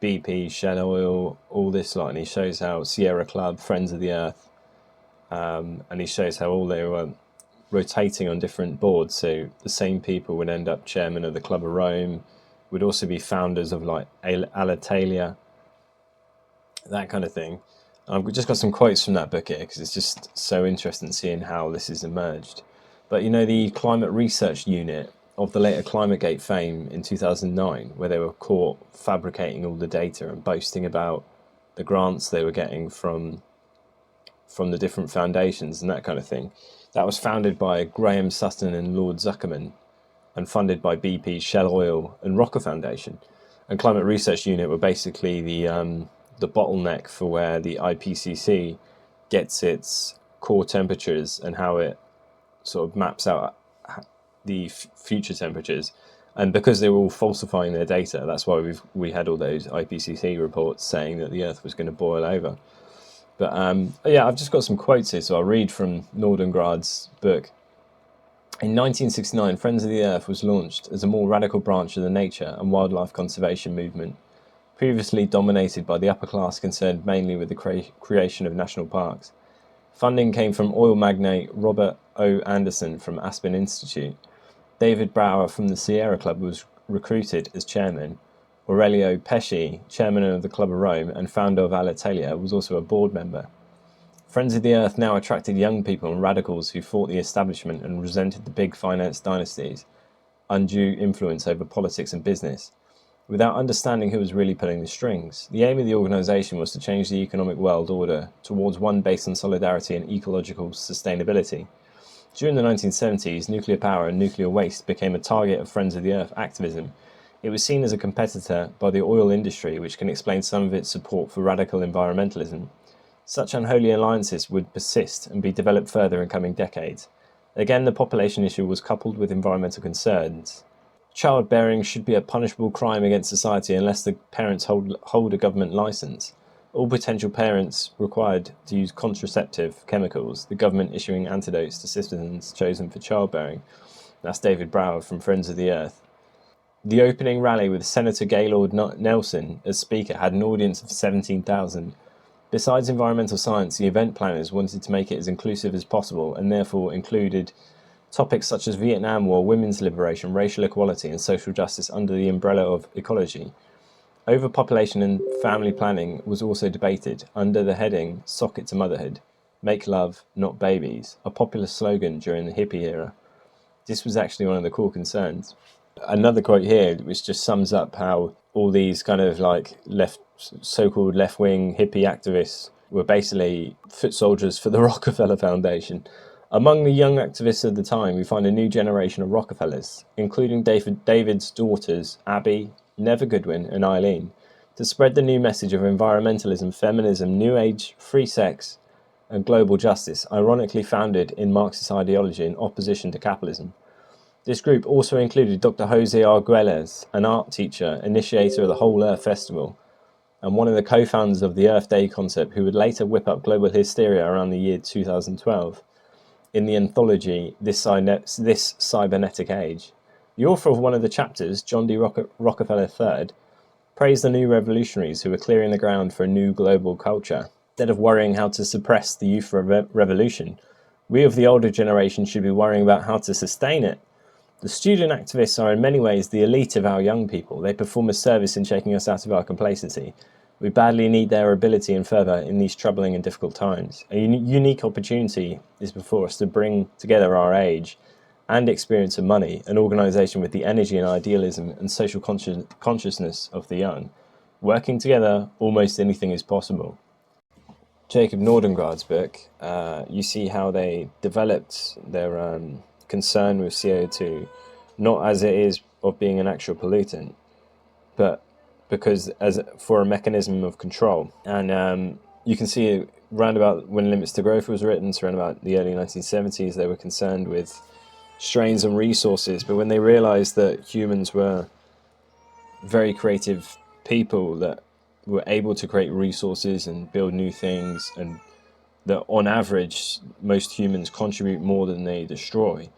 C: BP, Shell Oil, all this lot, and he shows how Sierra Club, Friends of the Earth, and he shows how all they were rotating on different boards. So the same people would end up chairman of the Club of Rome, would also be founders of like Alitalia, that kind of thing. And I've just got some quotes from that book here because it's just so interesting seeing how this has emerged. But you know, the climate research unit of the later Climategate fame in 2009, where they were caught fabricating all the data and boasting about the grants they were getting from the different foundations and that kind of thing, that was founded by Graham Sutton and Lord Zuckerman and funded by BP, Shell Oil and Rockefeller Foundation. And Climate Research Unit were basically the bottleneck for where the IPCC gets its core temperatures and how it sort of maps out the future temperatures. And because they were all falsifying their data, that's why we had all those IPCC reports saying that the Earth was going to boil over. But yeah, I've just got some quotes here, so I'll read from Nordengard's book. In 1969, Friends of the Earth was launched as a more radical branch of the nature and wildlife conservation movement, previously dominated by the upper class concerned mainly with the creation of national parks. Funding came from oil magnate Robert O. Anderson from Aspen Institute. David Brower from the Sierra Club was recruited as chairman. Aurelio Pesci, chairman of the Club of Rome and founder of Alitalia, was also a board member. Friends of the Earth now attracted young people and radicals who fought the establishment and resented the big finance dynasties' undue influence over politics and business, without understanding who was really pulling the strings. The aim of the organisation was to change the economic world order towards one based on solidarity and ecological sustainability. During the 1970s, nuclear power and nuclear waste became a target of Friends of the Earth activism. It was seen as a competitor by the oil industry, which can explain some of its support for radical environmentalism. Such unholy alliances would persist and be developed further in coming decades. Again, the population issue was coupled with environmental concerns. Childbearing should be a punishable crime against society unless the parents hold a government license. All potential parents required to use contraceptive chemicals, the government issuing antidotes to citizens chosen for childbearing. That's David Brower from Friends of the Earth. The opening rally with Senator Gaylord Nelson as speaker had an audience of 17,000. Besides environmental science, the event planners wanted to make it as inclusive as possible and therefore included topics such as Vietnam War, women's liberation, racial equality and social justice under the umbrella of ecology. Overpopulation and family planning was also debated under the heading Sock It to Motherhood, Make Love, Not Babies, a popular slogan during the hippie era. This was actually one of the core concerns. Another quote here which just sums up how all these kind of like so-called left-wing hippie activists were basically foot soldiers for the Rockefeller Foundation. Among the young activists of the time, we find a new generation of Rockefellers, including David's daughters, Abby, Neva Goodwin, and Eileen, to spread the new message of environmentalism, feminism, new age, free sex, and global justice, ironically founded in Marxist ideology in opposition to capitalism. This group also included Dr. Jose Arguelles, an art teacher, initiator of the Whole Earth Festival, and one of the co-founders of the Earth Day concept, who would later whip up global hysteria around the year 2012 in the anthology This Cybernetic Age. The author of one of the chapters, John D. Rockefeller III, praised the new revolutionaries who were clearing the ground for a new global culture. Instead of worrying how to suppress the youth revolution, we of the older generation should be worrying about how to sustain it. The student activists are in many ways the elite of our young people. They perform a service in shaking us out of our complacency. We badly need their ability and fervour in these troubling and difficult times. A unique opportunity is before us to bring together our age and experience of money, an organisation with the energy and idealism and social consciousness of the young. Working together, almost anything is possible. Jacob Nordengrad's book, you see how they developed their concern with CO2, not as it is of being an actual pollutant, but because as for a mechanism of control. And you can see round about when Limits to Growth was written, so around about the early 1970s, they were concerned with strains on resources, but when they realized that humans were very creative people that were able to create resources and build new things, and that on average most humans contribute more than they destroy,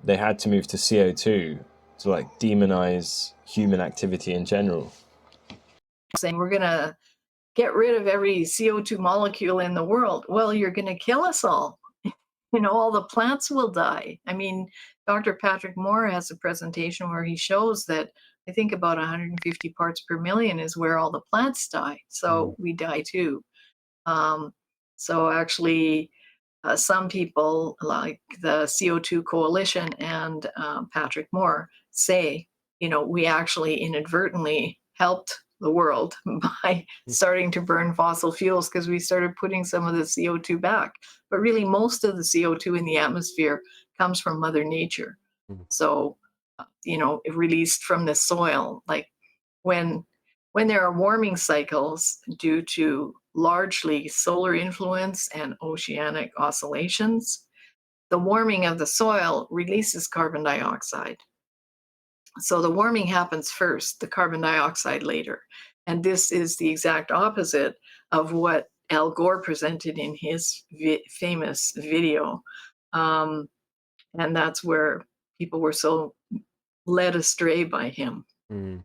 C: they had to move to CO2 to like demonize human activity in general.
B: Saying we're going to get rid of every CO2 molecule in the world. Well, you're going to kill us all. All the plants will die. I mean, Dr. Patrick Moore has a presentation where he shows that I think about 150 parts per million is where all the plants die. So we die too. So actually, some people like the CO2 Coalition and Patrick Moore say, we actually inadvertently helped the world by starting to burn fossil fuels because we started putting some of the CO2 back. But really, most of the CO2 in the atmosphere comes from Mother Nature. So, released from the soil. Like when there are warming cycles due to largely solar influence and oceanic oscillations, the warming of the soil releases carbon dioxide. So the warming happens first, the carbon dioxide later. And this is the exact opposite of what Al Gore presented in his famous video. And that's where people were so led astray by him.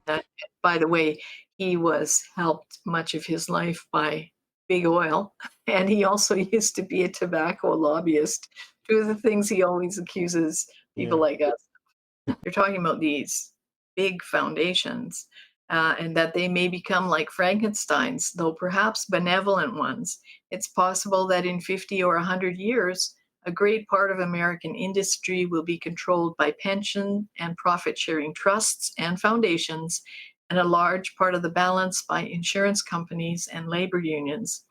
B: That, by the way, he was helped much of his life by big oil, and he also used to be a tobacco lobbyist. Two of the things he always accuses people
A: Yeah.
B: like us. They're talking about these big foundations, and that they may become like Frankenstein's, though perhaps benevolent ones. It's possible that in 50 or 100 years, a great part of American industry will be controlled by pension and profit sharing trusts and foundations, and a large part of the balance by insurance companies and labor unions.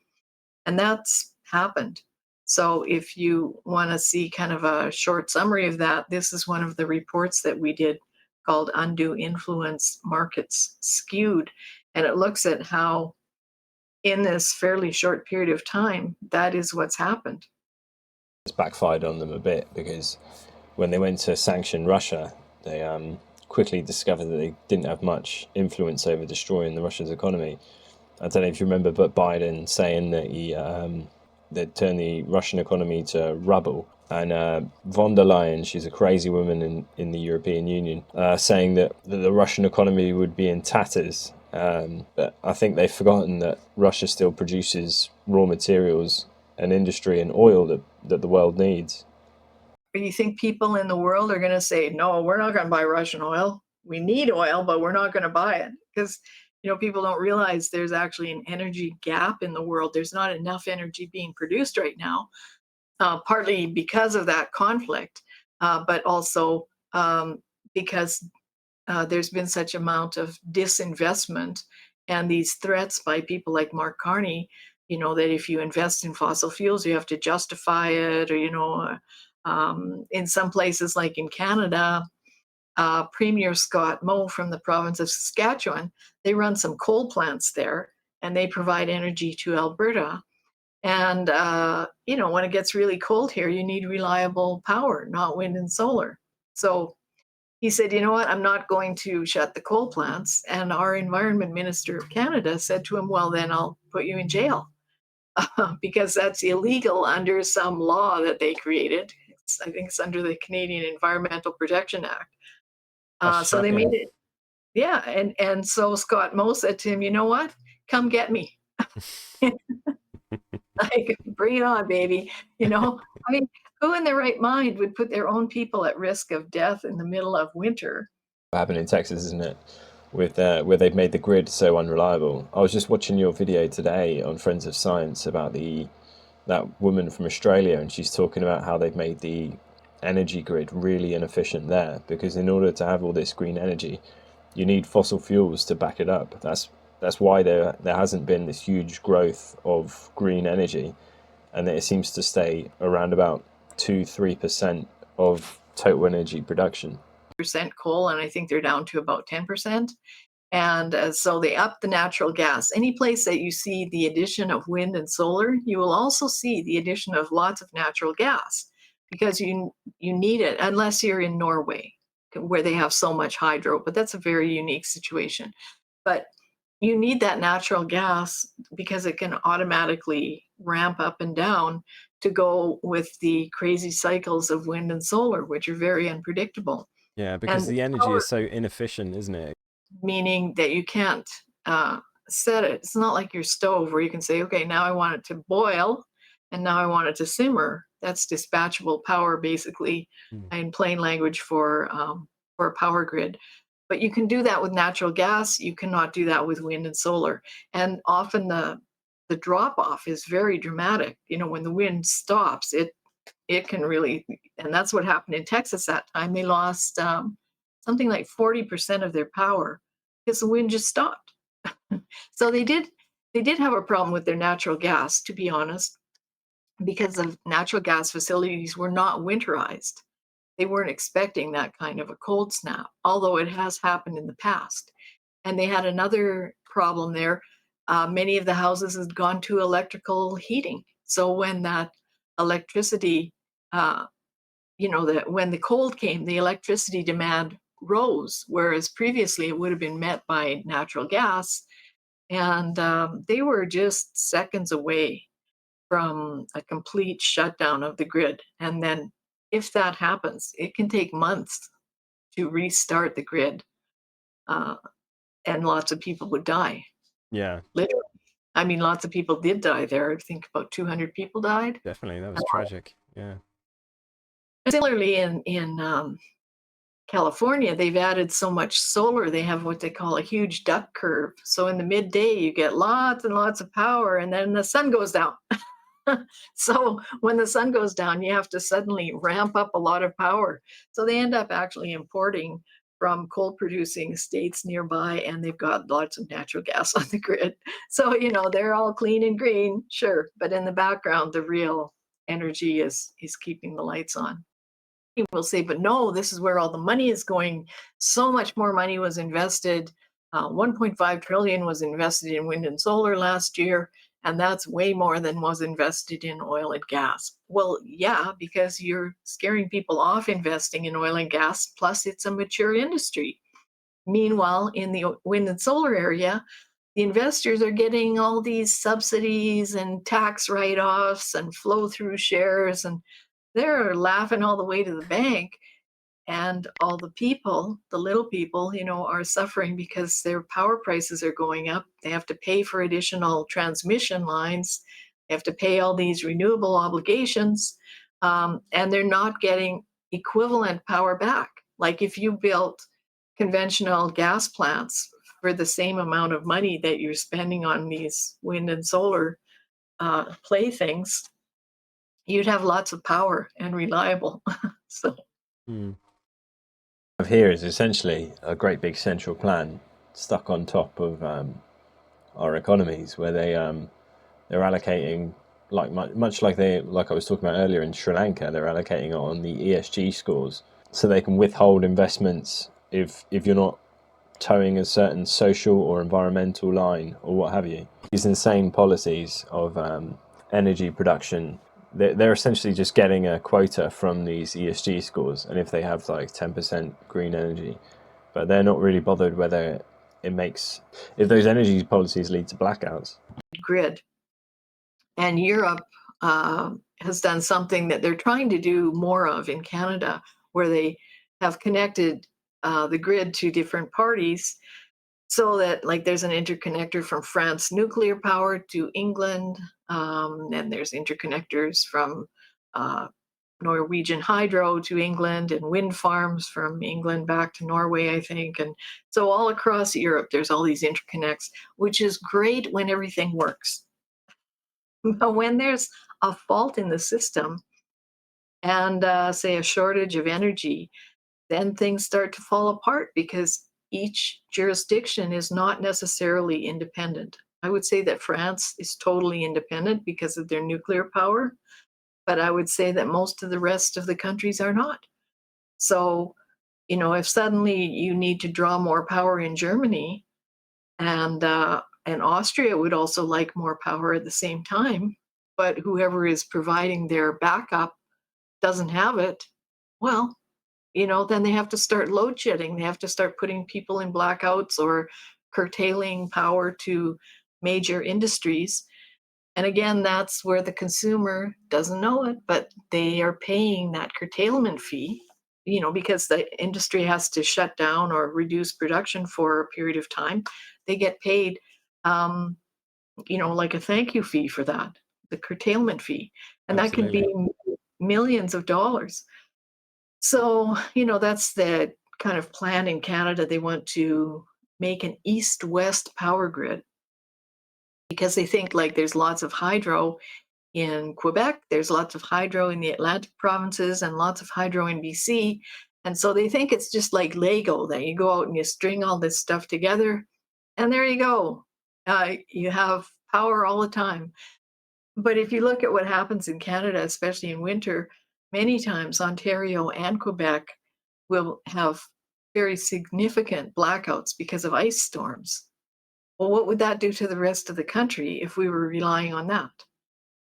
B: And that's happened. So if you want to see kind of a short summary of that, this is one of the reports that we did called Undue Influence Markets Skewed. And it looks at how, in this fairly short period of time, that is what's happened.
C: It's backfired on them a bit, because when they went to sanction Russia, they quickly discovered that they didn't have much influence over destroying the Russian economy. I don't know if you remember, but Biden saying that they'd turn the Russian economy to rubble. And von der Leyen, she's a crazy woman in the European Union, saying that the Russian economy would be in tatters. But I think they've forgotten that Russia still produces raw materials and industry and oil that the world needs.
B: But you think people in the world are going to say, no, we're not going to buy Russian oil. We need oil, but we're not going to buy it? Because people don't realize there's actually an energy gap in the world. There's not enough energy being produced right now, partly because of that conflict, but also because there's been such amount of disinvestment and these threats by people like Mark Carney, that if you invest in fossil fuels, you have to justify it, or, in some places like in Canada, Premier Scott Moe from the province of Saskatchewan, they run some coal plants there and they provide energy to Alberta. And, when it gets really cold here, you need reliable power, not wind and solar. So he said, you know what, I'm not going to shut the coal plants. And our Environment Minister of Canada said to him, well, then I'll put you in jail because that's illegal under some law that they created. I think it's under the Canadian Environmental Protection Act. So they made it. Yeah. And so Scott Moe said to him, you know what? Come get me. Like, bring it on, baby. I mean, who in their right mind would put their own people at risk of death in the middle of winter?
C: What happened in Texas, isn't it? With where they've made the grid so unreliable. I was just watching your video today on Friends of Science about that woman from Australia, and she's talking about how they've made the energy grid really inefficient there, because in order to have all this green energy, you need fossil fuels to back it up. That's why there hasn't been this huge growth of green energy, and it seems to stay around about 2-3% of total energy production.
B: Percent coal, and I think they're down to about 10%. And so they up the natural gas. Any place that you see the addition of wind and solar, you will also see the addition of lots of natural gas, because you need it, unless you're in Norway, where they have so much hydro, but that's a very unique situation. But you need that natural gas because it can automatically ramp up and down to go with the crazy cycles of wind and solar, which are very unpredictable.
A: Yeah, because
B: And
A: the energy is so inefficient, isn't it?
B: meaning that you can't set it. It's not like your stove where you can say, okay, now I want it to boil and now I want it to simmer. That's dispatchable power, basically, in plain language for a power grid. But you can do that with natural gas. You cannot do that with wind and solar. And often the drop off is very dramatic. When the wind stops, it can really, and that's what happened in Texas that time. They lost something like 40% of their power because the wind just stopped. So they did have a problem with their natural gas, to be honest, because the natural gas facilities were not winterized. They weren't expecting that kind of a cold snap, although it has happened in the past. And they had another problem there. Many of the houses had gone to electrical heating. So when that electricity, when the cold came, the electricity demand rose, whereas previously it would have been met by natural gas. And they were just seconds away from a complete shutdown of the grid. And then if that happens, it can take months to restart the grid. And lots of people would die.
A: Yeah.
B: Literally. I mean, lots of people did die there. I think about 200 people died.
A: Definitely, that was tragic. Yeah.
B: Similarly, in California, they've added so much solar. They have what they call a huge duck curve. So in the midday, you get lots and lots of power, and then the sun goes down. So when the sun goes down, you have to suddenly ramp up a lot of power. So they end up actually importing from coal producing states nearby, and they've got lots of natural gas on the grid. So, they're all clean and green, sure. But in the background, the real energy is keeping the lights on. People say, but no, this is where all the money is going. So much more money was invested. 1.5 trillion was invested in wind and solar last year, and that's way more than was invested in oil and gas. Well, yeah, because you're scaring people off investing in oil and gas, plus it's a mature industry. Meanwhile, in the wind and solar area, the investors are getting all these subsidies and tax write-offs and flow-through shares, and they're laughing all the way to the bank. And all the people, the little people, are suffering because their power prices are going up. They have to pay for additional transmission lines. They have to pay all these renewable obligations, and they're not getting equivalent power back. Like if you built conventional gas plants for the same amount of money that you're spending on these wind and solar playthings, you'd have lots of power and reliable. So.
C: Here is essentially a great big central plan stuck on top of our economies, where they're allocating, much like I was talking about earlier in Sri Lanka, they're allocating it on the ESG scores, so they can withhold investments if you're not towing a certain social or environmental line or what have you. These insane policies of energy production, they're essentially just getting a quota from these ESG scores, and if they have like 10% green energy, but they're not really bothered whether if those energy policies lead to blackouts.
B: Grid. And Europe has done something that they're trying to do more of in Canada, where they have connected the grid to different parties, so that like there's an interconnector from France nuclear power to England, and there's interconnectors from Norwegian hydro to England, and wind farms from England back to Norway, I think. And so all across Europe, there's all these interconnects, which is great when everything works. But when there's a fault in the system and say a shortage of energy, then things start to fall apart because each jurisdiction is not necessarily independent. I would say that France is totally independent because of their nuclear power, but I would say that most of the rest of the countries are not. So, if suddenly you need to draw more power in Germany, and Austria would also like more power at the same time, but whoever is providing their backup doesn't have it, well, then they have to start load shedding. They have to start putting people in blackouts or curtailing power to major industries. And again, that's where the consumer doesn't know it, but they are paying that curtailment fee, because the industry has to shut down or reduce production for a period of time. They get paid, like a thank you fee for that, the curtailment fee. And
A: Absolutely.
B: that could be millions of dollars. So, that's the kind of plan in Canada. They want to make an east-west power grid because they think like there's lots of hydro in Quebec, there's lots of hydro in the Atlantic provinces, and lots of hydro in BC. And so they think it's just like Lego, that you go out and you string all this stuff together, and there you go. You have power all the time. But if you look at what happens in Canada, especially in winter, many times Ontario and Quebec will have very significant blackouts because of ice storms. Well, what would that do to the rest of the country if we were relying on that?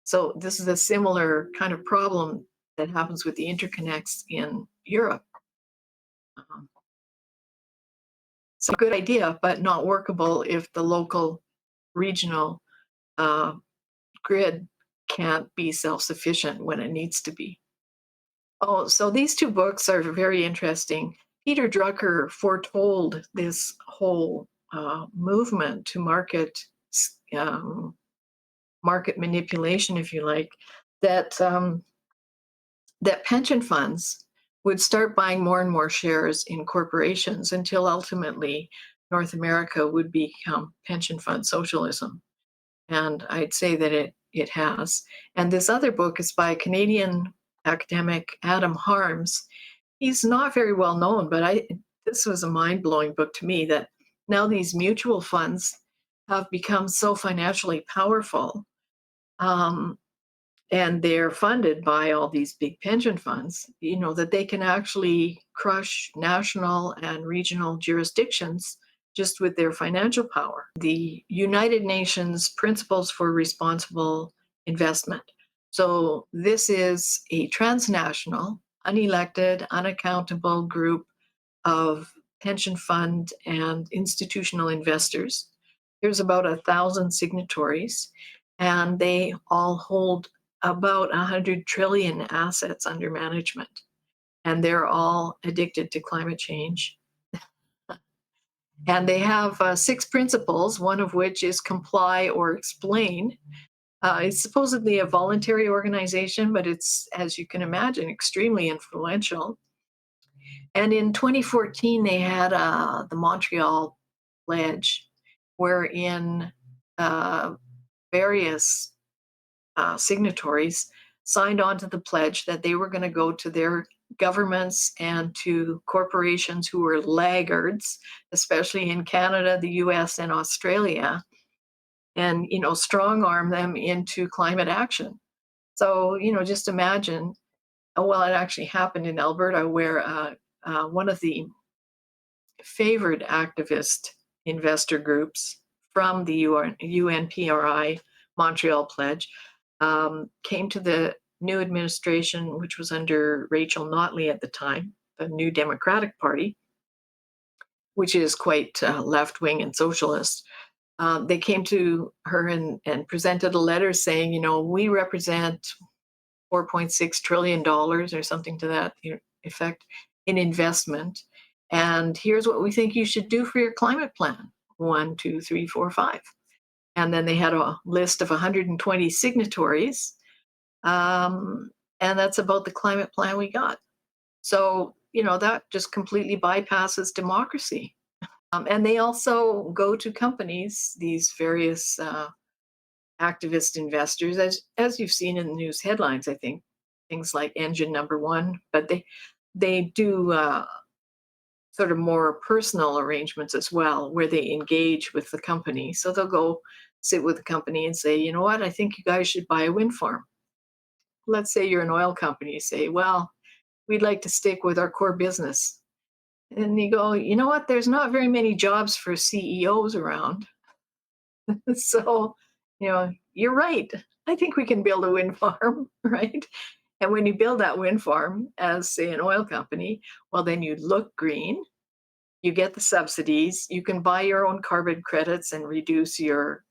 B: So this is a similar kind of problem that happens with the interconnects in Europe. So good idea, but not workable if the local regional grid can't be self-sufficient when it needs to be. Oh, so these two books are very interesting. Peter Drucker foretold this whole movement to market market manipulation, if you like, that that pension funds would start buying more and more shares in corporations until ultimately North America would become pension fund socialism. And I'd say that it has. And this other book is by a Canadian academic, Adam Harms. He's not very well known, but this was a mind-blowing book to me, that now these mutual funds have become so financially powerful, and they're funded by all these big pension funds, that they can actually crush national and regional jurisdictions just with their financial power. The United Nations Principles for Responsible Investment. So this is a transnational, unelected, unaccountable group of pension fund and institutional investors. There's about 1,000 signatories, and they all hold about 100 trillion assets under management. And they're all addicted to climate change. And they have 6 principles, one of which is comply or explain. It's supposedly a voluntary organization, but it's, as you can imagine, extremely influential. And in 2014, they had the Montreal Pledge, wherein various signatories signed on to the pledge that they were going to go to their governments and to corporations who were laggards, especially in Canada, the US, and Australia, and strong arm them into climate action. So just imagine. Well, it actually happened in Alberta, where one of the favored activist investor groups from the UNPRI Montreal Pledge came to the new administration, which was under Rachel Notley at the time, the New Democratic Party, which is quite left-wing and socialist. They came to her and presented a letter saying, we represent $4.6 trillion or something to that effect in investment. And here's what we think you should do for your climate plan. 1, 2, 3, 4, 5. And then they had a list of 120 signatories. And that's about the climate plan we got. So, that just completely bypasses democracy. And they also go to companies, these various activist investors, as you've seen in the news headlines, I think, things like Engine Number One, but they do sort of more personal arrangements as well, where they engage with the company. So they'll go sit with the company and say, you know what, I think you guys should buy a wind farm. Let's say you're an oil company, you say, well, we'd like to stick with our core business. And you go, you know what, there's not very many jobs for CEOs around. So, you're right. I think we can build a wind farm, right? And when you build that wind farm as, say, an oil company, well, then you look green, you get the subsidies, you can buy your own carbon credits and reduce your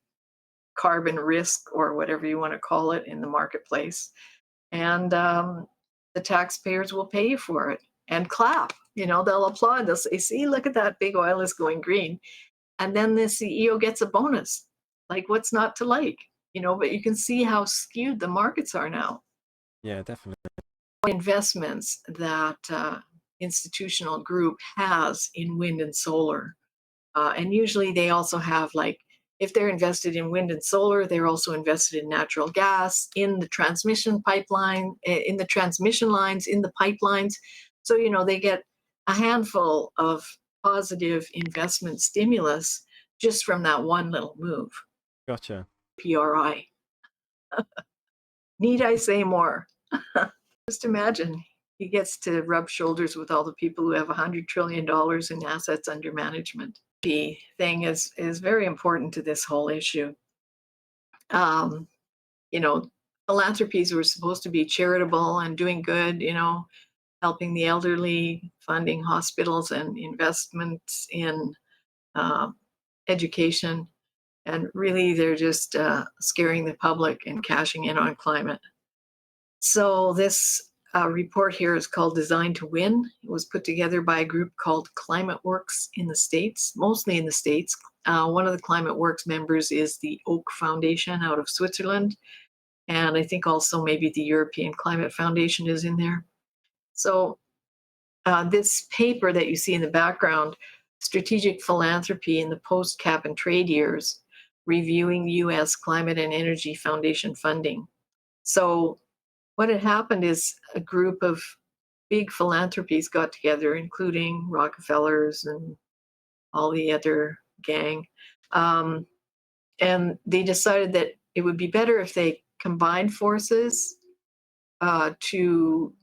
B: carbon risk, or whatever you want to call it, in the marketplace. And the taxpayers will pay you for it and clap. They'll applaud. They'll say, see, look at that, big oil is going green. And then the CEO gets a bonus. Like, what's not to like? But you can see how skewed the markets are now.
A: Yeah, definitely.
B: Investments that institutional group has in wind and solar. And usually they also have, like, if they're invested in wind and solar, they're also invested in natural gas, in the transmission pipeline, in the transmission lines, in the pipelines. So, they get a handful of positive investment stimulus just from that one little move.
A: Gotcha.
B: PRI. Need I say more? Just imagine he gets to rub shoulders with all the people who have $100 trillion in assets under management. The thing is very important to this whole issue. Philanthropies were supposed to be charitable and doing good, helping the elderly, funding hospitals and investments in education. And really, they're just scaring the public and cashing in on climate. So this report here is called Design to Win. It was put together by a group called Climate Works in the States, mostly in the States, One of the Climate Works members is the Oak Foundation out of Switzerland. And I think also maybe the European Climate Foundation is in there. So this paper that you see in the background, Strategic Philanthropy in the Post-Cap and Trade Years, reviewing U.S. Climate and Energy Foundation funding. So what had happened is a group of big philanthropies got together, including Rockefellers and all the other gang. And they decided that it would be better if they combined forces to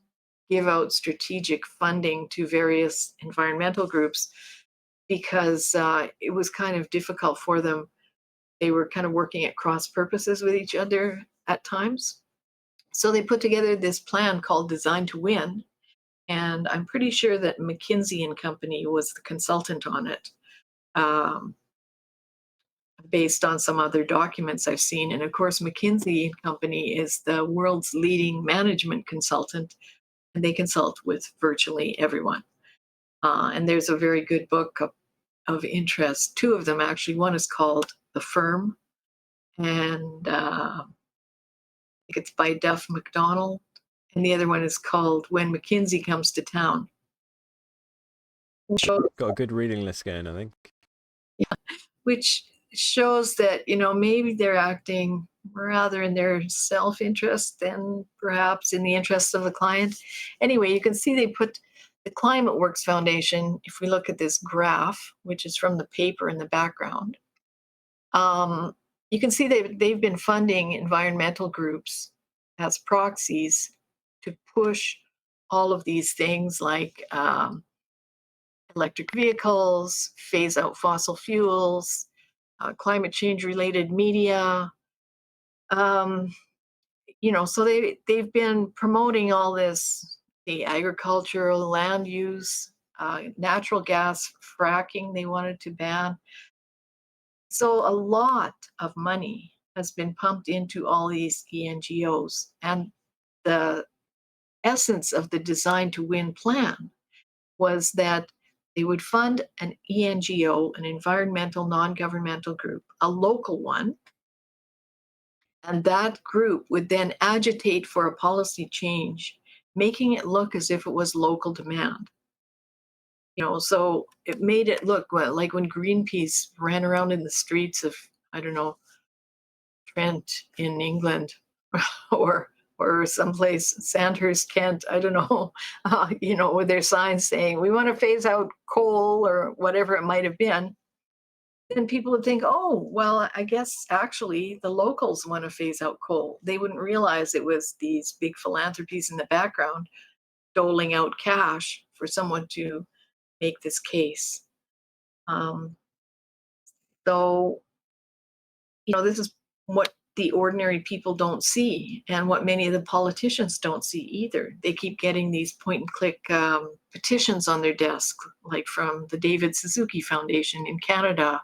B: give out strategic funding to various environmental groups, because it was kind of difficult for them. They were kind of working at cross purposes with each other at times. So they put together this plan called Design to Win. And I'm pretty sure that McKinsey and Company was the consultant on it, based on some other documents I've seen. And of course, McKinsey and Company is the world's leading management consultant, and they consult with virtually everyone. And there's a very good book of interest, two of them actually. One is called The Firm, and I think it's by Duff McDonald, and the other one is called When McKinsey Comes to Town.
A: Got a good reading list going, I think.
B: Yeah, which shows that, maybe they're acting rather in their self-interest than perhaps in the interest of the client. Anyway, you can see they put the Climate Works Foundation, if we look at this graph, which is from the paper in the background, you can see they've been funding environmental groups as proxies to push all of these things like electric vehicles, phase out fossil fuels, climate change related media. So they've been promoting all this, the agricultural land use, natural gas fracking they wanted to ban. So a lot of money has been pumped into all these ENGOs. And the essence of the Design to Win plan was that they would fund an ENGO, an environmental non-governmental group, a local one, and that group would then agitate for a policy change, making it look as if it was local demand. So it made it look like when Greenpeace ran around in the streets of, I don't know, Trent in England, or someplace, Sandhurst, Kent, I don't know, with their signs saying, we want to phase out coal or whatever it might have been. Then people would think, oh, well, I guess actually the locals want to phase out coal. They wouldn't realize it was these big philanthropies in the background doling out cash for someone to make this case. So, this is what the ordinary people don't see, and what many of the politicians don't see either. They keep getting these point-and-click petitions on their desk, like from the David Suzuki Foundation in Canada,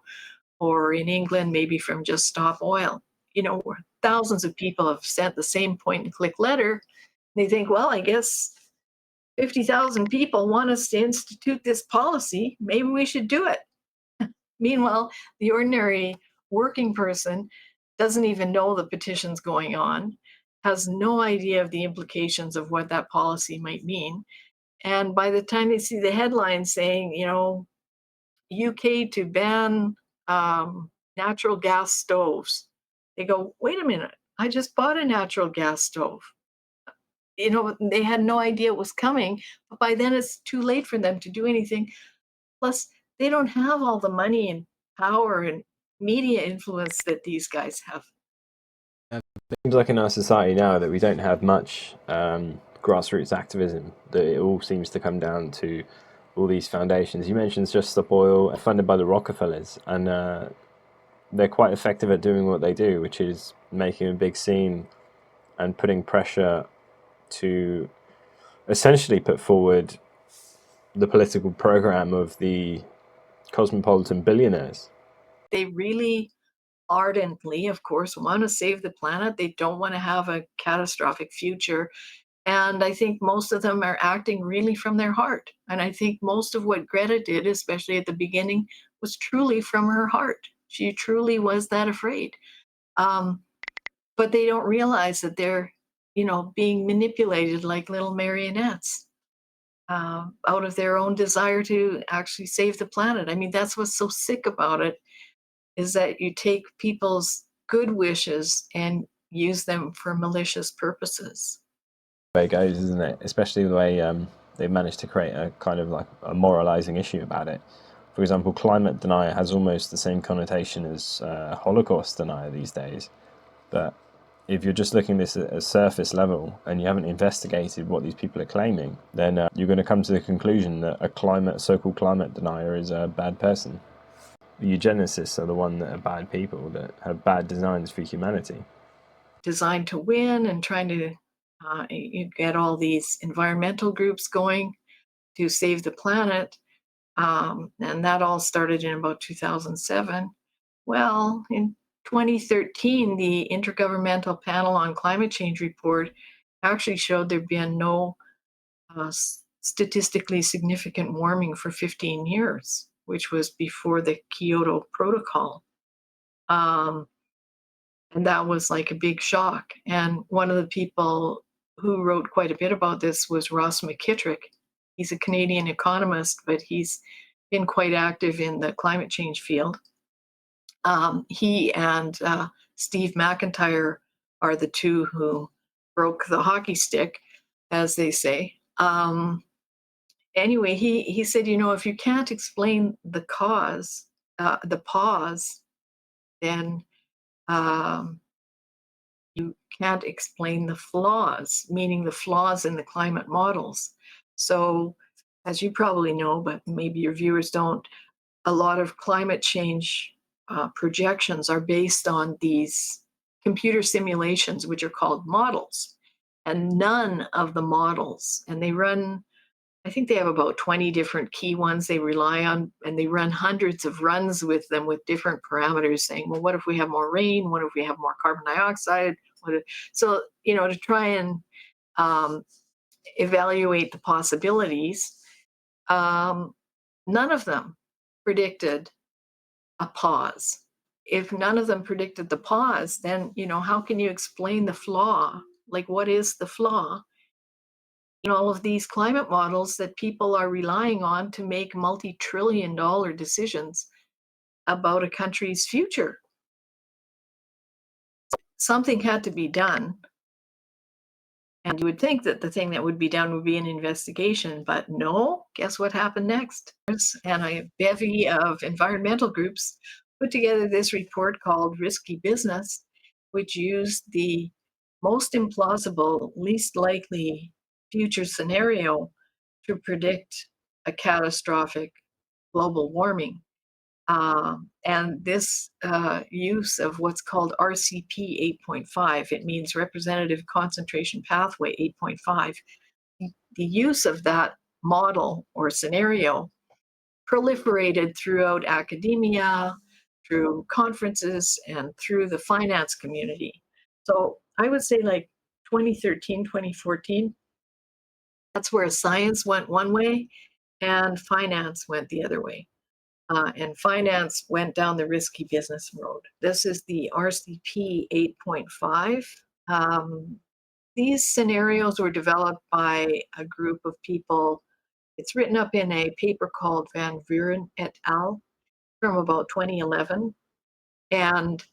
B: or in England, maybe from Just Stop Oil. Where thousands of people have sent the same point-and-click letter. They think, well, I guess 50,000 people want us to institute this policy. Maybe we should do it. Meanwhile, the ordinary working person doesn't even know the petition's going on, has no idea of the implications of what that policy might mean. And by the time they see the headline saying, UK to ban natural gas stoves, they go, wait a minute, I just bought a natural gas stove. They had no idea it was coming, but by then it's too late for them to do anything. Plus, they don't have all the money and power and media influence that these guys have.
C: It seems like in our society now that we don't have much grassroots activism, that it all seems to come down to all these foundations. You mentioned Just Stop Oil, funded by the Rockefellers, and they're quite effective at doing what they do, which is making a big scene and putting pressure to essentially put forward the political program of the cosmopolitan billionaires.
B: They really ardently, of course, want to save the planet. They don't want to have a catastrophic future. And I think most of them are acting really from their heart. And I think most of what Greta did, especially at the beginning, was truly from her heart. She truly was that afraid. But they don't realize that they're, being manipulated like little marionettes out of their own desire to actually save the planet. I mean, that's what's so sick about it, is that you take people's good wishes and use them for malicious purposes.
C: The way it goes, isn't it? Especially the way they've managed to create a kind of like a moralizing issue about it. For example, climate denier has almost the same connotation as Holocaust denier these days. But if you're just looking at this at a surface level and you haven't investigated what these people are claiming, then you're going to come to the conclusion that a so-called climate denier is a bad person. The eugenicists are the one that are bad people, that have bad designs for humanity.
B: Designed to win and trying to you get all these environmental groups going to save the planet. And that all started in about 2007. Well, in 2013, the Intergovernmental Panel on Climate Change report actually showed there'd been no statistically significant warming for 15 years, which was before the Kyoto Protocol. And that was like a big shock. And one of the people who wrote quite a bit about this was Ross McKittrick. He's a Canadian economist, but he's been quite active in the climate change field. He and Steve McIntyre are the two who broke the hockey stick, as they say. Anyway, he said, if you can't explain the cause, the pause, then you can't explain the flaws, meaning the flaws in the climate models. So, as you probably know, but maybe your viewers don't, a lot of climate change projections are based on these computer simulations, which are called models. And none of the models, and they run, I think they have about 20 different key ones they rely on, and they run hundreds of runs with them with different parameters saying, well, what if we have more rain? What if we have more carbon dioxide? So, to try and evaluate the possibilities, none of them predicted a pause. If none of them predicted the pause, then, how can you explain the flaw? Like, what is the flaw in all of these climate models that people are relying on to make multi-trillion-dollar decisions about a country's future? Something had to be done. And you would think that the thing that would be done would be an investigation, but no, guess what happened next? And a bevy of environmental groups put together this report called Risky Business, which used the most implausible, least likely future scenario to predict a catastrophic global warming. And this use of what's called RCP 8.5, it means Representative Concentration Pathway 8.5, the use of that model or scenario proliferated throughout academia, through conferences, and through the finance community. So I would say like 2013, 2014, that's where science went one way and finance went the other way. And finance went down the risky business road. This is the RCP 8.5. These scenarios were developed by a group of people. It's written up in a paper called Van Vuren et al. From about 2011. And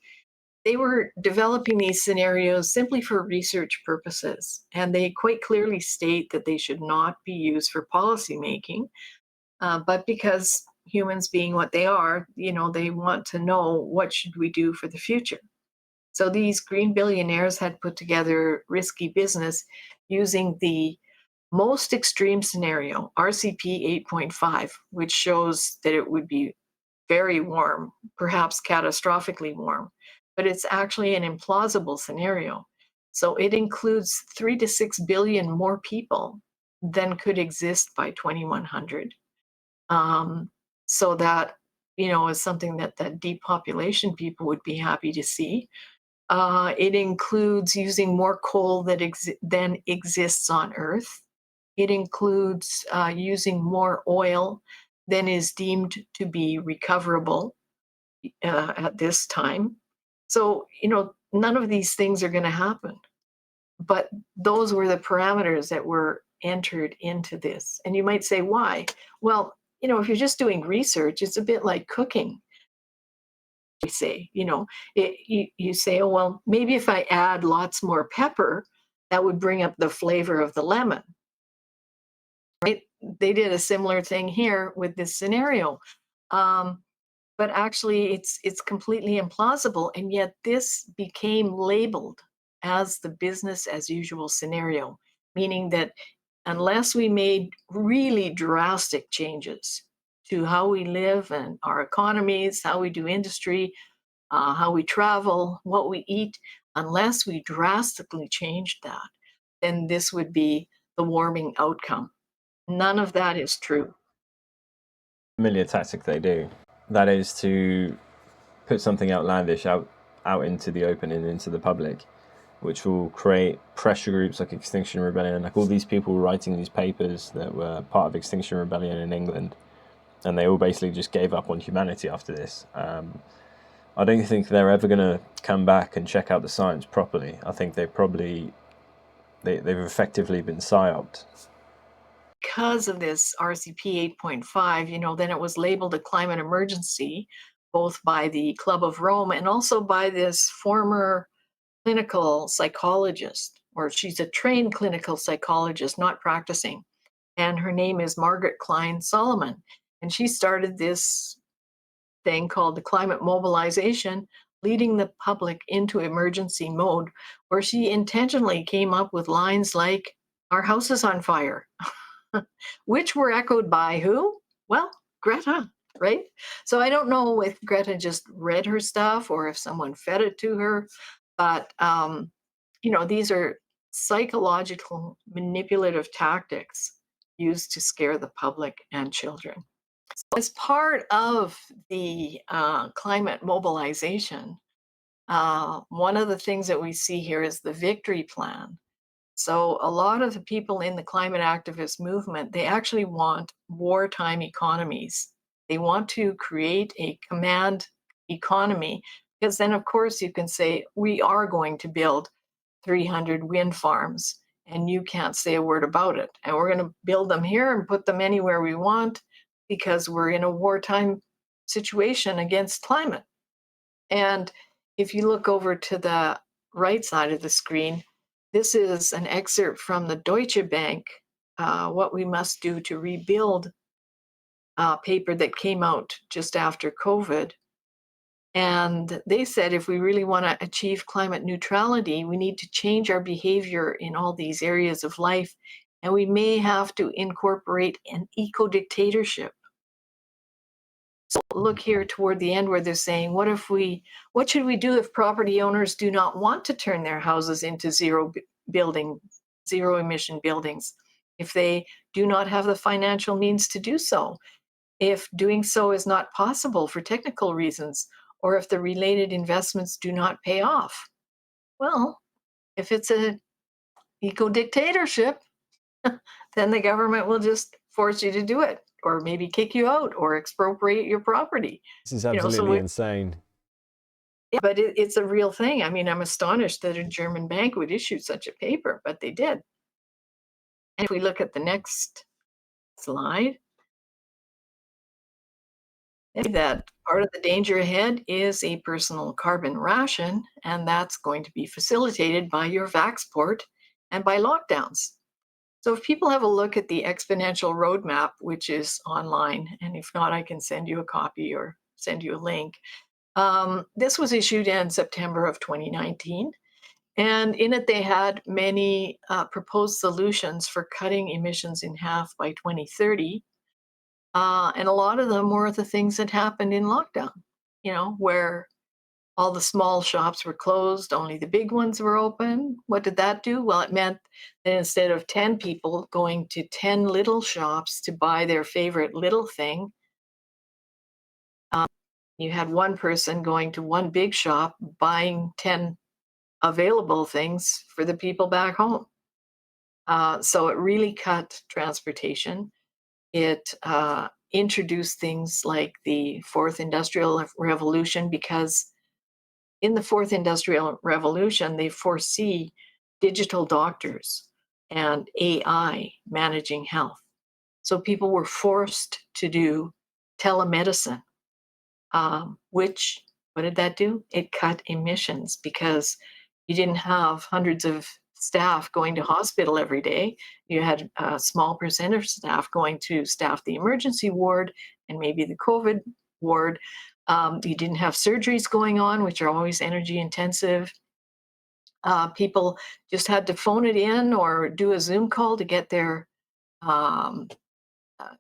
B: they were developing these scenarios simply for research purposes. And they quite clearly state that they should not be used for policymaking, but because humans being what they are, they want to know what should we do for the future. So these green billionaires had put together risky business using the most extreme scenario, RCP 8.5, which shows that it would be very warm, perhaps catastrophically warm, but it's actually an implausible scenario. So it includes 3 to 6 billion more people than could exist by 2100. So that, is something that depopulation people would be happy to see. It includes using more coal than exists on Earth. It includes using more oil then is deemed to be recoverable at this time. So, none of these things are going to happen. But those were the parameters that were entered into this. And you might say, why? Well, if you're just doing research, it's a bit like cooking. You say, you say, oh, well, maybe if I add lots more pepper, that would bring up the flavor of the lemon. Right? They did a similar thing here with this scenario. But actually, it's completely implausible. And yet this became labeled as the business as usual scenario, meaning that unless we made really drastic changes to how we live and our economies, how we do industry, how we travel, what we eat, unless we drastically changed that, then this would be the warming outcome. None of that is true.
C: Familiar tactic they do. That is to put something outlandish out into the open and into the public, which will create pressure groups like Extinction Rebellion, like all these people writing these papers that were part of Extinction Rebellion in England, and they all basically just gave up on humanity after this. I don't think they're ever going to come back and check out the science properly. I think they've effectively been psyoped.
B: Because of this RCP 8.5, then it was labeled a climate emergency, both by the Club of Rome and also by this former clinical psychologist, or she's a trained clinical psychologist, not practicing. And her name is Margaret Klein Solomon. And she started this thing called the climate mobilization, leading the public into emergency mode, where she intentionally came up with lines like, "Our house is on fire," which were echoed by who? Well, Greta, right? So I don't know if Greta just read her stuff or if someone fed it to her, but these are psychological manipulative tactics used to scare the public and children. So as part of the climate mobilization, one of the things that we see here is the victory plan. So a lot of the people in the climate activist movement, they actually want wartime economies. They want to create a command economy, because then, of course, you can say, we are going to build 300 wind farms, and you can't say a word about it. And we're going to build them here and put them anywhere we want because we're in a wartime situation against climate. And if you look over to the right side of the screen, this is an excerpt from the Deutsche Bank, What We Must Do to Rebuild paper that came out just after COVID. And they said if we really want to achieve climate neutrality, we need to change our behavior in all these areas of life. And we may have to incorporate an eco-dictatorship. So look here toward the end where they're saying, what should we do if property owners do not want to turn their houses into zero emission buildings? If they do not have the financial means to do so? If doing so is not possible for technical reasons, or if the related investments do not pay off? Well, if it's an eco-dictatorship, then the government will just force you to do it, or maybe kick you out or expropriate your property.
A: This is absolutely insane.
B: Yeah, but it's a real thing. I mean, I'm astonished that a German bank would issue such a paper, but they did. And if we look at the next slide, that part of the danger ahead is a personal carbon ration, and that's going to be facilitated by your Vaxport and by lockdowns. So if people have a look at the exponential roadmap, which is online, and if not, I can send you a copy or send you a link. This was issued in September of 2019. And in it, they had many proposed solutions for cutting emissions in half by 2030. And a lot of them were the things that happened in lockdown, where all the small shops were closed, only the big ones were open. What did that do? Well, it meant that instead of 10 people going to 10 little shops to buy their favorite little thing, you had one person going to one big shop buying 10 available things for the people back home. So it really cut transportation. It introduced things like the fourth industrial revolution, because in the fourth industrial revolution, they foresee digital doctors and AI managing health. So people were forced to do telemedicine, which, what did that do? It cut emissions because you didn't have hundreds of staff going to hospital every day. You had a small percentage of staff going to staff the emergency ward and maybe the COVID ward. You didn't have surgeries going on, which are always energy intensive. People just had to phone it in or do a Zoom call to get their um,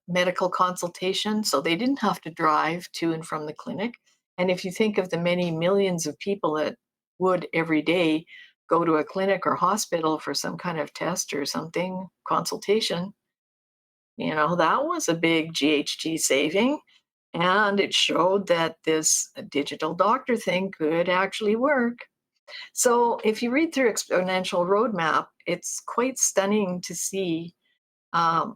B: medical consultation. So they didn't have to drive to and from the clinic. And if you think of the many millions of people that would every day go to a clinic or hospital for some kind of test or something, consultation, that was a big GHG saving. And it showed that this digital doctor thing could actually work. So if you read through Exponential Roadmap, it's quite stunning to see that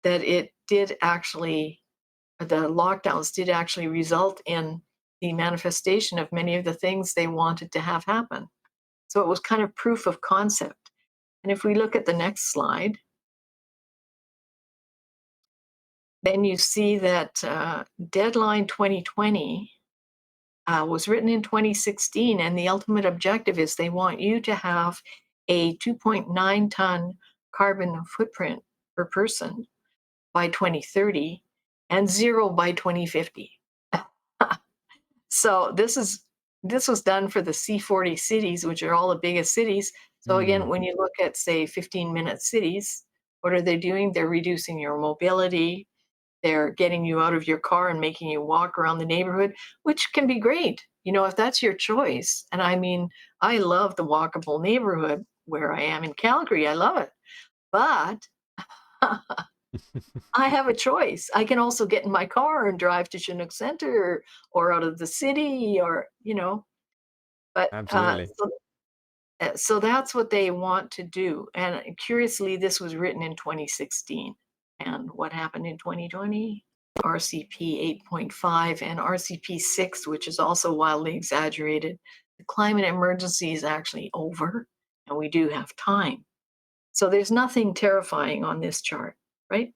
B: it did actually, the lockdowns did actually result in the manifestation of many of the things they wanted to have happen. So it was kind of proof of concept. And if we look at the next slide, then you see that Deadline 2020 was written in 2016, and the ultimate objective is they want you to have a 2.9 ton carbon footprint per person by 2030 and 0 by 2050. So this was done for the C40 cities, which are all the biggest cities. So again, when you look at, say, 15-minute cities, what are they doing? They're reducing your mobility. They're getting you out of your car and making you walk around the neighborhood, which can be great, if that's your choice. And I mean, I love the walkable neighborhood where I am in Calgary. I love it. But I have a choice. I can also get in my car and drive to Chinook Center or out of the city but
A: Absolutely.
B: so that's what they want to do. And curiously, this was written in 2016. And what happened in 2020? RCP 8.5 and RCP 6, which is also wildly exaggerated. The climate emergency is actually over, and we do have time. So there's nothing terrifying on this chart, right?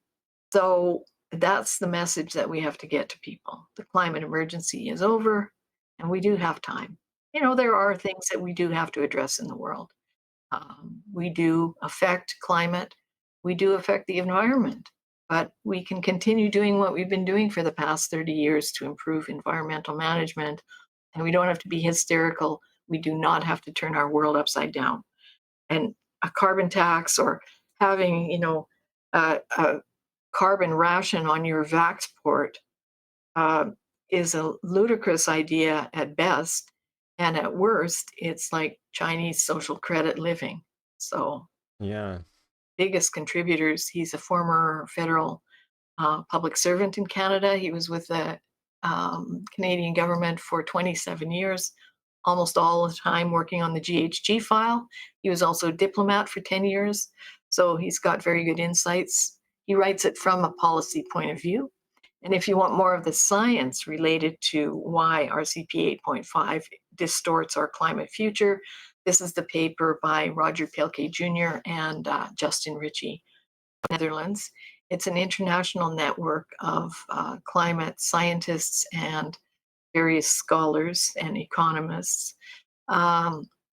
B: So that's the message that we have to get to people. The climate emergency is over, and we do have time. There are things that we do have to address in the world. We do affect climate. We do affect the environment. But we can continue doing what we've been doing for the past 30 years to improve environmental management. And we don't have to be hysterical. We do not have to turn our world upside down. And a carbon tax or having, a carbon ration on your Vaxport is a ludicrous idea at best. And at worst, it's like Chinese social credit living. So,
A: Yeah.
B: biggest contributors, he's a former federal public servant in Canada. He was with the Canadian government for 27 years, almost all the time working on the GHG file. He was also a diplomat for 10 years. So he's got very good insights. He writes it from a policy point of view. And if you want more of the science related to why RCP 8.5 distorts our climate future, this is the paper by Roger Pielke Jr. and Justin Richie, Netherlands. It's an international network of climate scientists and various scholars and economists.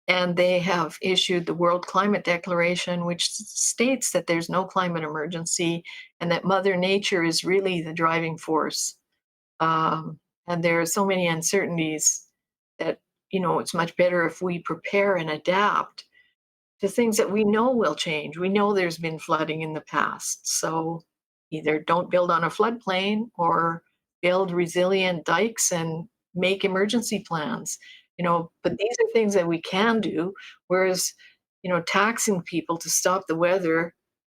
B: And they have issued the World Climate Declaration, which states that there's no climate emergency and that Mother Nature is really the driving force. And there are so many uncertainties that, it's much better if we prepare and adapt to things that we know will change. We know there's been flooding in the past. So either don't build on a floodplain or build resilient dikes and make emergency plans. But these are things that we can do, whereas, taxing people to stop the weather,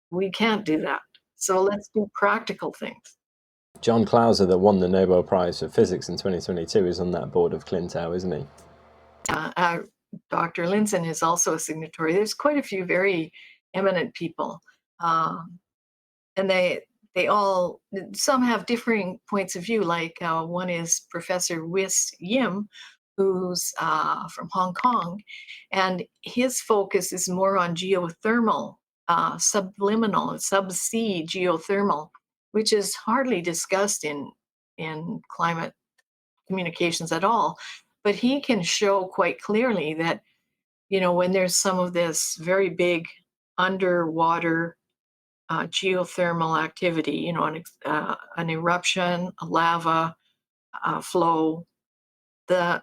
B: we can't do that. So let's do practical things.
C: John Clauser, that won the Nobel Prize for Physics in 2022, is on that board of Clintow, isn't he?
B: Dr. Linson is also a signatory. There's quite a few very eminent people. And some have differing points of view. Like one is Professor Wis Yim, who's from Hong Kong, and his focus is more on geothermal, subliminal, subsea geothermal, which is hardly discussed in climate communications at all. But he can show quite clearly that, when there's some of this very big underwater geothermal activity, an eruption, a lava flow, the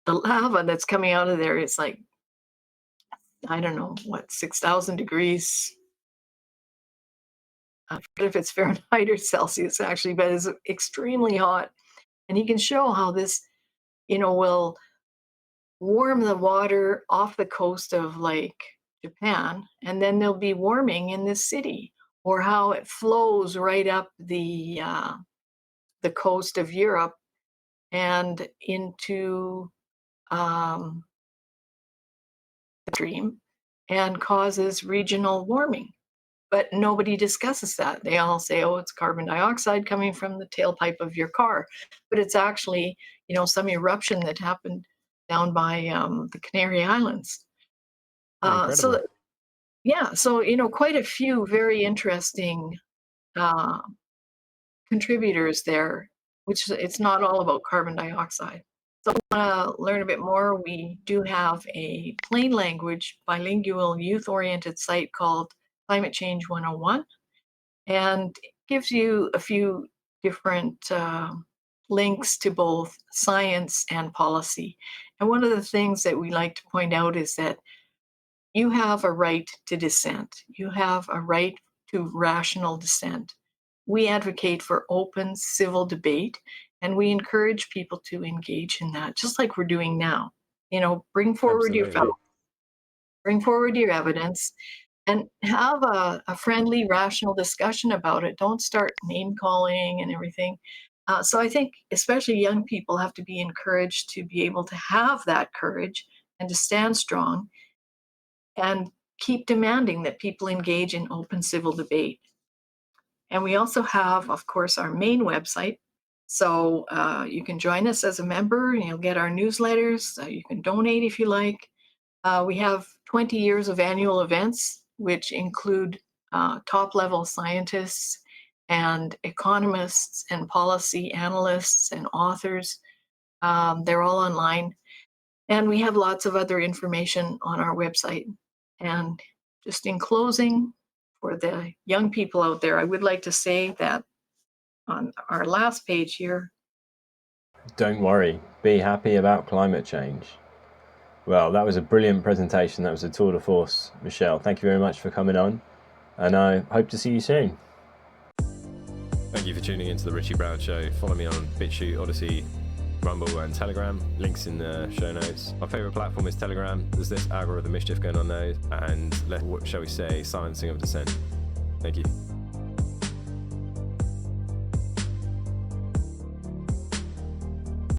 B: lava that's coming out of there is like, I don't know, 6,000 degrees. I forget if it's Fahrenheit or Celsius actually, but it's extremely hot. And he can show how this, will warm the water off the coast of like Japan, and then there'll be warming in this city, or how it flows right up the coast of Europe and into the stream and causes regional warming. But nobody discusses that. They all say, oh, it's carbon dioxide coming from the tailpipe of your car. But it's actually, some eruption that happened down by the Canary Islands. So quite a few very interesting contributors there, which it's not all about carbon dioxide. So if you want to learn a bit more, we do have a plain language, bilingual, youth-oriented site called Climate Change 101, and gives you a few different links to both science and policy. And one of the things that we like to point out is that you have a right to dissent. You have a right to rational dissent. We advocate for open civil debate, and we encourage people to engage in that, just like we're doing now. Bring forward your facts, bring forward your evidence, and have a friendly, rational discussion about it. Don't start name calling and everything. So I think especially young people have to be encouraged to be able to have that courage and to stand strong and keep demanding that people engage in open civil debate. And we also have, of course, our main website. So you can join us as a member and you'll get our newsletters. You can donate if you like. We have 20 years of annual events, which include top-level scientists and economists and policy analysts and authors. They're all online. And we have lots of other information on our website. And just in closing, for the young people out there, I would like to say that on our last page here.
C: Don't worry, be happy about climate change. Well, that was a brilliant presentation. That was a tour de force, Michelle. Thank you very much for coming on, and I hope to see you soon.
A: Thank you for tuning into the Richie Brown Show. Follow me on BitChute, Odyssey, Rumble and Telegram. Links in the show notes. My favourite platform is Telegram. There's this algorithm mischief going on now, and shall we say, silencing of dissent. Thank you.